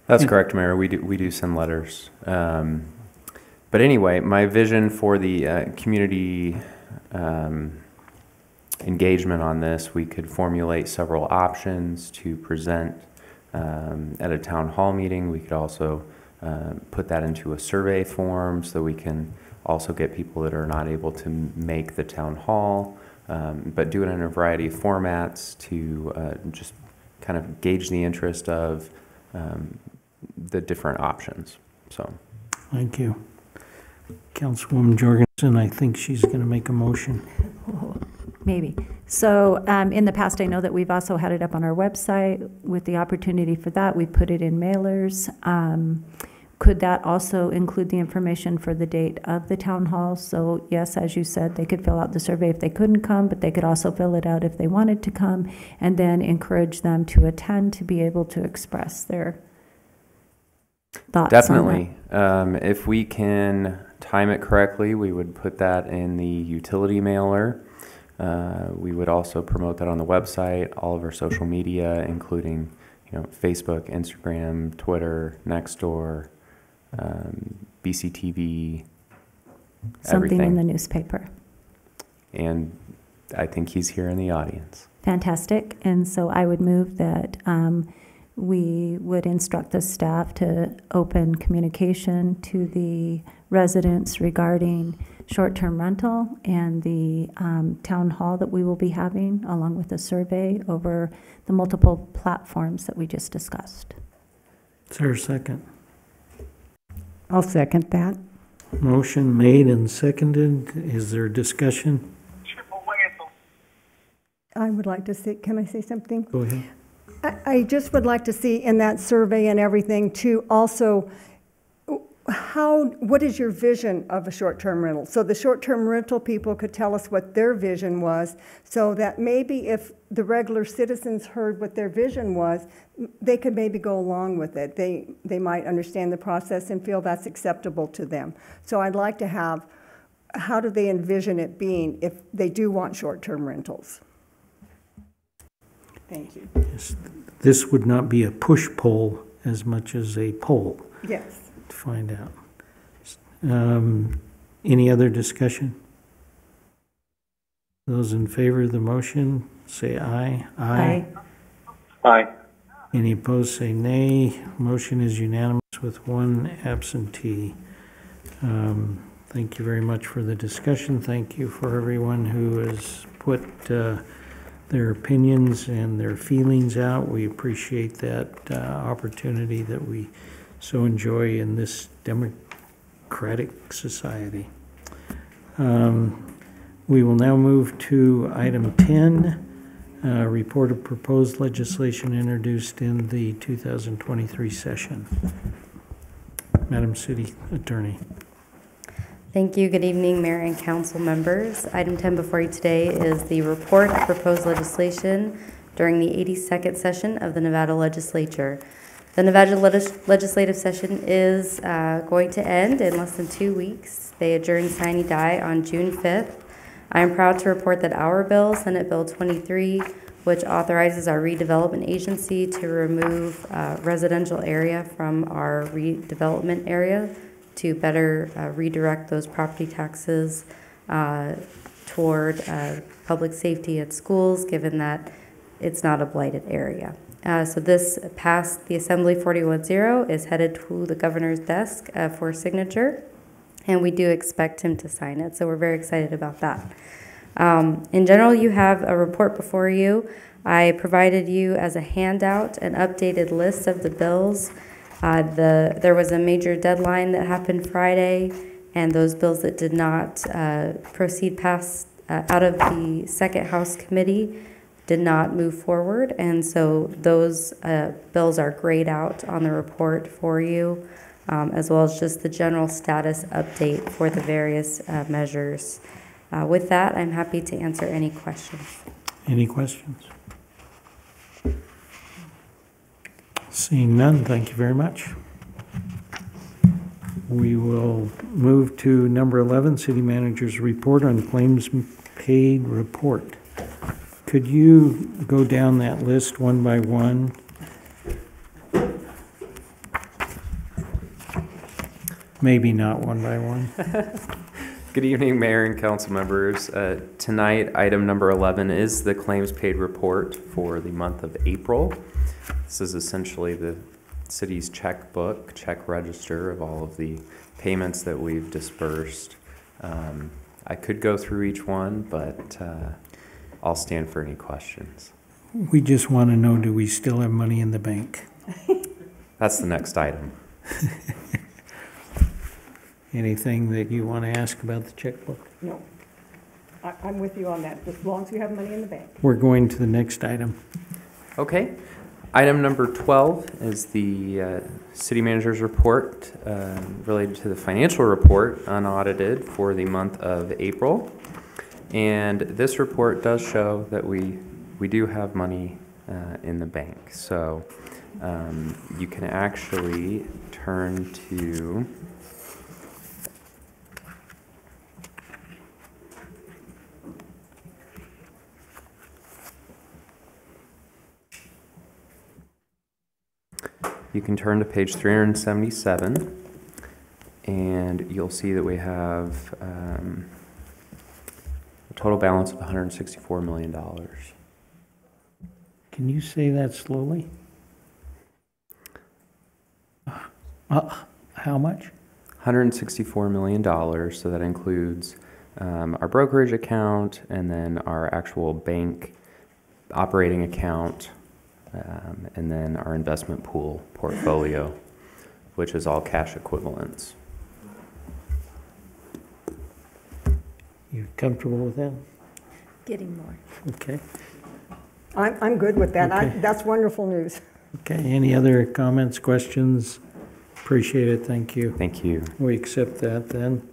That's correct, Mayor. We do send letters. But anyway, my vision for the community engagement on this, we could formulate several options to present at a town hall meeting. We could also put that into a survey form so we can also get people that are not able to make the town hall, but do it in a variety of formats to just kind of gauge the interest of the different options. So, thank you. Councilwoman Jorgensen, I think she's going to make a motion. Oh, maybe. So in the past, I know that we've also had it up on our website with the opportunity for that. We put it in mailers. Could that also include the information for the date of the town hall? So yes, as you said, they could fill out the survey if they couldn't come, but they could also fill it out if they wanted to come, and then encourage them to attend to be able to express their thoughts. Definitely. If we can time it correctly, we would put that in the utility mailer. We would also promote that on the website, all of our social media, including Facebook, Instagram, Twitter, Nextdoor, BCTV, something everything. In the newspaper. And I think he's here in the audience. Fantastic. And so I would move that we would instruct the staff to open communication to the residents regarding short-term rental and the town hall that we will be having, along with a survey over the multiple platforms that we just discussed. Is there a second? I'll second that. Motion made and seconded. Is there discussion? I would like to see, can I say something? Go ahead. I just would like to see in that survey and everything too, also, what is your vision of a short-term rental? So the short-term rental people could tell us what their vision was, so that maybe if the regular citizens heard what their vision was, they could maybe go along with it. They might understand the process and feel that's acceptable to them. So I'd like to have, how do they envision it being if they do want short-term rentals? Thank you. Yes, this would not be a push-pull as much as a poll. Yes. To find out. Any other discussion? Those in favor of the motion, say aye. Aye. Aye. Any opposed, say nay. Motion is unanimous with one absentee. Thank you very much for the discussion. Thank you for everyone who has put their opinions and their feelings out. We appreciate that opportunity that we so enjoy in this democratic society. We will now move to item 10, report of proposed legislation introduced in the 2023 session. Madam City Attorney. Thank you. Good evening, Mayor and Council members. Item 10 before you today is the report of proposed legislation during the 82nd session of the Nevada Legislature. The Nevada legislative session is going to end in less than 2 weeks. They adjourn sine die on June 5th. I am proud to report that our bill, Senate Bill 23, which authorizes our redevelopment agency to remove residential area from our redevelopment area to better redirect those property taxes toward public safety at schools, given that it's not a blighted area. So this passed the Assembly 41-0, is headed to the governor's desk for signature, and we do expect him to sign it, so we're very excited about that. In general, you have a report before you. I provided you as a handout an updated list of the bills. There was a major deadline that happened Friday, and those bills that did not proceed past out of the second House committee did not move forward, and so those bills are grayed out on the report for you, as well as just the general status update for the various measures. With that, I'm happy to answer any questions. Any questions? Seeing none, thank you very much. We will move to number 11, City Manager's Report on Claims Paid Report. Could you go down that list one by one? Maybe not one by one. Good evening, Mayor and council members. Tonight, item number 11 is the claims paid report for the month of April. This is essentially the city's checkbook, check register of all of the payments that we've dispersed. I could go through each one, but I'll stand for any questions. We just want to know, do we still have money in the bank? That's the next item. Anything that you want to ask about the checkbook? No. I'm with you on that, as long as you have money in the bank. We're going to the next item. Okay. Item number 12 is the city manager's report related to the financial report unaudited for the month of April. And this report does show that we do have money in the bank. So you can actually turn to page 377, and you'll see that we have a total balance of $164 million. Can you say that slowly? How much? $164 million, so that includes our brokerage account and then our actual bank operating account, and then our investment pool portfolio, which is all cash equivalents. You comfortable with that? Getting more. Okay. I'm good with that. Okay. That's wonderful news. Okay, any other comments, questions? Appreciate it, thank you. Thank you. We accept that then.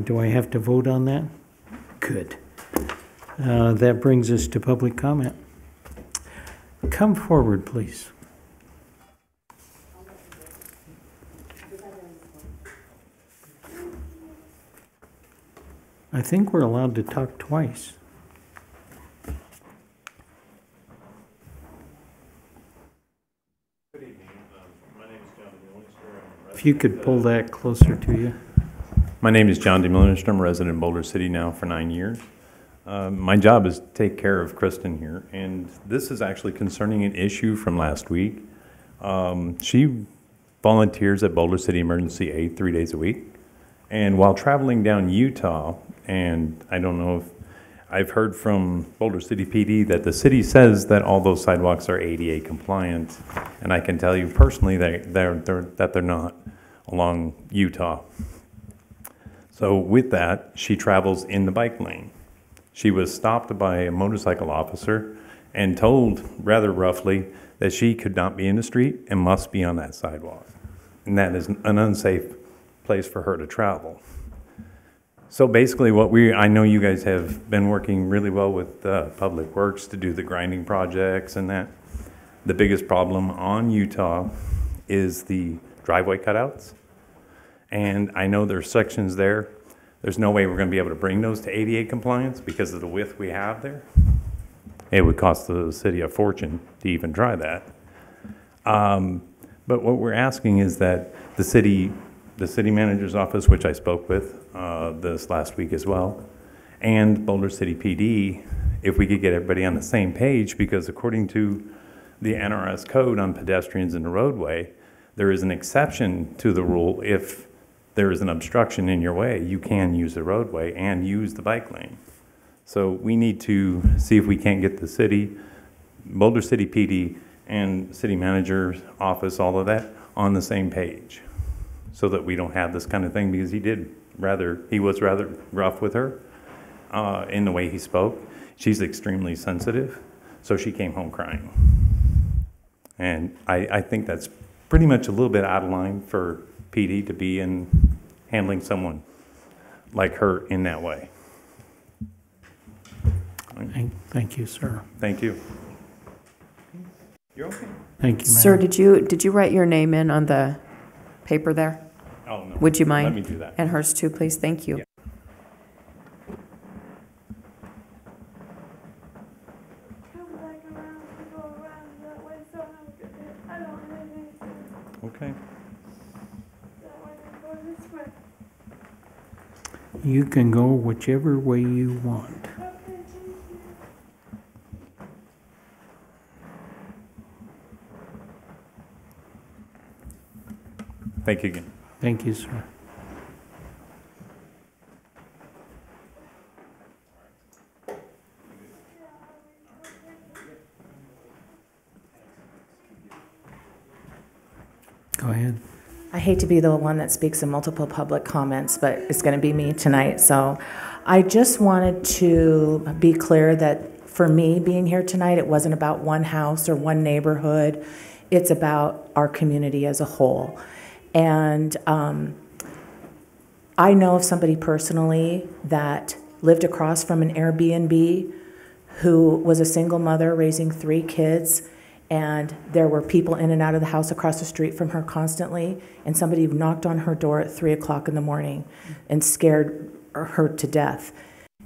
Do I have to vote on that? Good. That brings us to public comment. Come forward, please. I think we're allowed to talk twice. Good evening. My name is John DeMillister. If you could pull that closer to you. My name is John DeMillister. I'm a resident in Boulder City now for 9 years. My job is to take care of Kristen here, and this is actually concerning an issue from last week. She volunteers at Boulder City Emergency Aid 3 days a week, and while traveling down Utah, and I don't know if I've heard from Boulder City PD that the city says that all those sidewalks are ADA compliant, and I can tell you personally that they're not along Utah. So with that, she travels in the bike lane. She was stopped by a motorcycle officer and told rather roughly that she could not be in the street and must be on that sidewalk. And that is an unsafe place for her to travel. So basically I know you guys have been working really well with Public Works to do the grinding projects and that. The biggest problem on Utah is the driveway cutouts. And I know there's sections there. There's no way we're going to be able to bring those to ADA compliance because of the width we have there. It would cost the city a fortune to even try that. But what we're asking is that the city manager's office, which I spoke with this last week as well, and Boulder City PD, if we could get everybody on the same page, because according to the NRS code on pedestrians in the roadway, there is an exception to the rule. If there is an obstruction in your way, you can use the roadway and use the bike lane. So we need to see if we can't get the city, Boulder City PD and city manager's office, all of that, on the same page so that we don't have this kind of thing, because he was rather rough with her in the way he spoke. She's extremely sensitive, so she came home crying. And I think that's pretty much a little bit out of line for PD to be in handling someone like her in that way. Thank you, sir. Thank you. You're okay. Thank you, Mayor. Sir, did you write your name in on the paper there? Oh, no. Would you mind? Let me do that. And hers too, please. Thank you. Yeah. Okay. You can go whichever way you want. Thank you again. Thank you, sir. Go ahead. I hate to be the one that speaks in multiple public comments, but it's going to be me tonight. So I just wanted to be clear that for me being here tonight, it wasn't about one house or one neighborhood. It's about our community as a whole. And I know of somebody personally that lived across from an Airbnb who was a single mother raising 3 kids, and there were people in and out of the house across the street from her constantly, and somebody knocked on her door at 3 o'clock in the morning and scared her to death.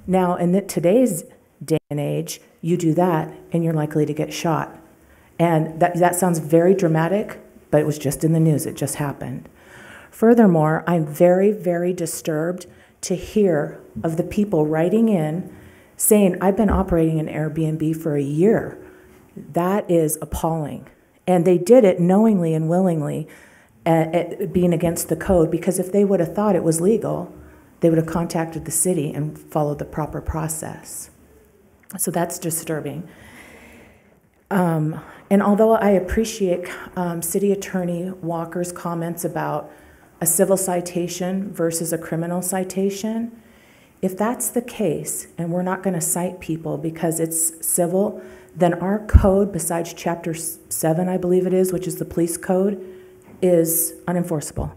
Now, in today's day and age, you do that and you're likely to get shot. And that sounds very dramatic, but it was just in the news. It just happened. Furthermore, I'm very, very disturbed to hear of the people writing in saying, I've been operating an Airbnb for a year. That is appalling. And they did it knowingly and willingly, being against the code, because if they would have thought it was legal, they would have contacted the city and followed the proper process. So that's disturbing. And although I appreciate City Attorney Walker's comments about a civil citation versus a criminal citation, if that's the case, and we're not going to cite people because it's civil, then our code, besides Chapter 7, I believe it is, which is the police code, is unenforceable.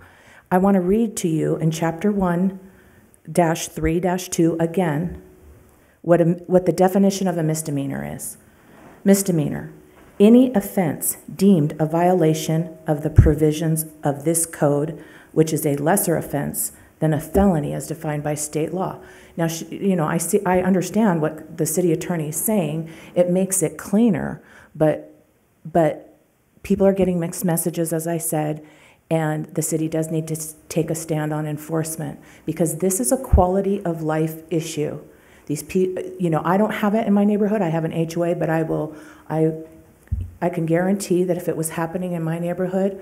I want to read to you in Chapter 1-3-2 again what the definition of a misdemeanor is. Misdemeanor: any offense deemed a violation of the provisions of this code, which is a lesser offense than a felony as defined by state law. Now, I understand what the city attorney is saying. It makes it cleaner, but people are getting mixed messages, as I said, and the city does need to take a stand on enforcement, because this is a quality of life issue. These I don't have it in my neighborhood. I have an HOA, but I can guarantee that if it was happening in my neighborhood,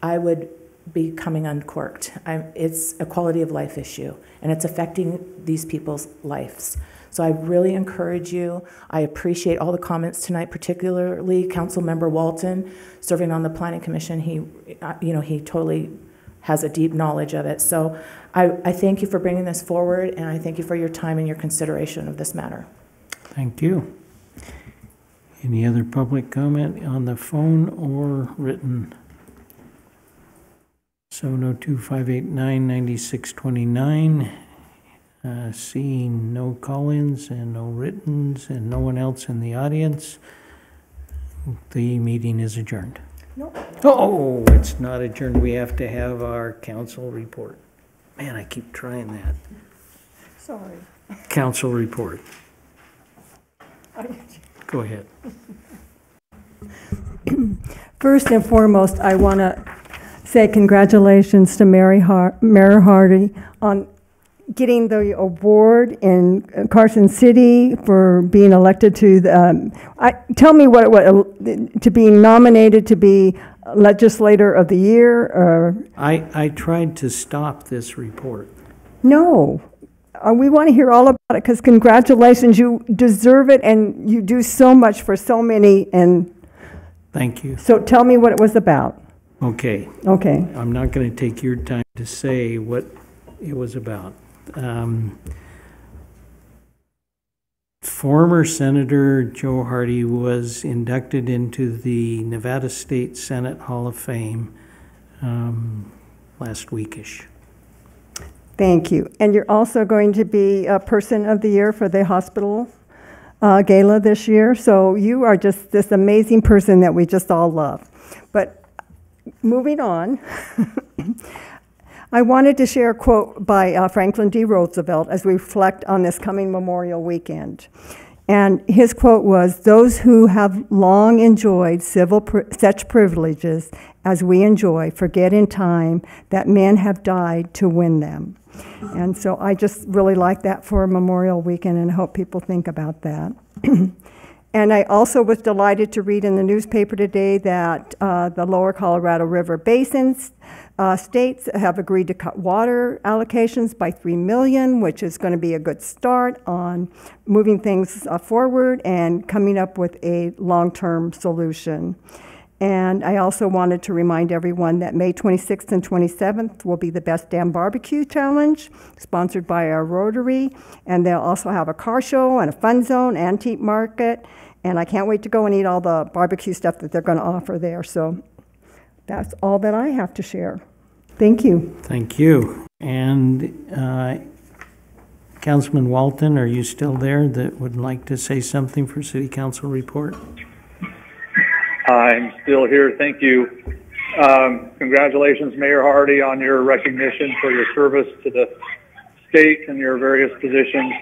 I would be coming uncorked. It's a quality of life issue, and it's affecting these people's lives. So I really encourage you. I appreciate all the comments tonight, particularly Councilmember Walton, serving on the Planning Commission. He totally has a deep knowledge of it. So I thank you for bringing this forward, and I thank you for your time and your consideration of this matter. Thank you. Any other public comment on the phone or written? 702-589-9629. Seeing no call-ins and no writtens and no one else in the audience, the meeting is adjourned. Nope. Oh, it's not adjourned. We have to have our council report. Man, I keep trying that. Sorry. Council report. Go ahead. First and foremost, I want to say congratulations to Mayor Hardy on getting the award in Carson City for being elected to the, tell me what to be nominated to be Legislator of the Year, or? I tried to stop this report. No. We want to hear all about it, because congratulations, you deserve it, and you do so much for so many. And thank you. So tell me what it was about. Okay. Okay. I'm not going to take your time to say what it was about. Former Senator Joe Hardy was inducted into the Nevada State Senate Hall of Fame last weekish. Thank you. And you're also going to be a Person of the Year for the hospital gala this year. So you are just this amazing person that we just all love. But moving on, I wanted to share a quote by Franklin D. Roosevelt as we reflect on this coming Memorial Weekend. And his quote was, "Those who have long enjoyed such privileges as we enjoy forget in time that men have died to win them." And so I just really like that for Memorial Weekend and hope people think about that. And I also was delighted to read in the newspaper today that the Lower Colorado River Basins states have agreed to cut water allocations by $3 million, which is going to be a good start on moving things forward and coming up with a long-term solution. And I also wanted to remind everyone that May 26th and 27th will be the Best Damn Barbecue Challenge, sponsored by our Rotary. And they'll also have a car show and a fun zone, antique market. And I can't wait to go and eat all the barbecue stuff that they're going to offer there. So that's all that I have to share. Thank you. Thank you. And Councilman Walton, are you still there that would like to say something for City Council report? I'm still here. Thank you. Congratulations, Mayor Hardy, on your recognition for your service to the state and your various positions.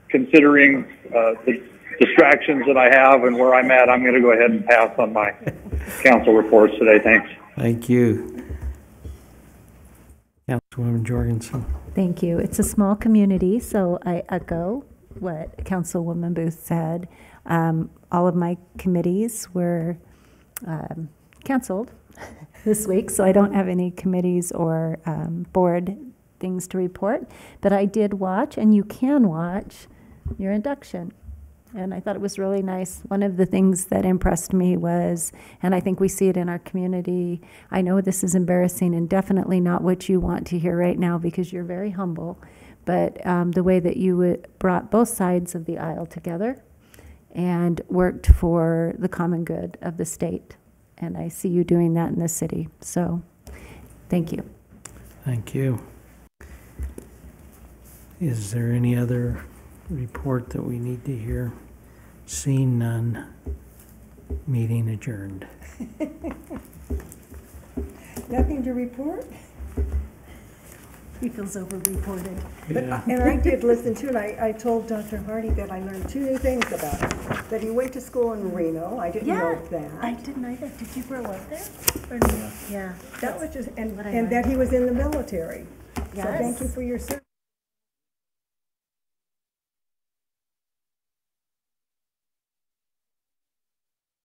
Considering the distractions that I have and where I'm at, I'm going to go ahead and pass on my council reports today. Thanks. Thank you. Councilwoman Jorgensen. Thank you. It's a small community, so I echo what Councilwoman Booth said. All of my committees were canceled this week, so I don't have any committees or board things to report. But I did watch, and you can watch, your induction. And I thought it was really nice. One of the things that impressed me was, and I think we see it in our community, I know this is embarrassing and definitely not what you want to hear right now because you're very humble, but the way that you brought both sides of the aisle together and worked for the common good of the state. And I see you doing that in this city. So thank you. Thank you. Is there any other report that we need to hear? Seeing none, meeting adjourned. Nothing to report? He feels over-reported. Yeah. And I did listen to it. I told Dr. Hardy that I learned 2 new things about him. That he went to school in Reno. I didn't know that. I didn't either. Did you grow up there? Or no? Yeah. That was just, and that he was in the military. Yes. So thank you for your service.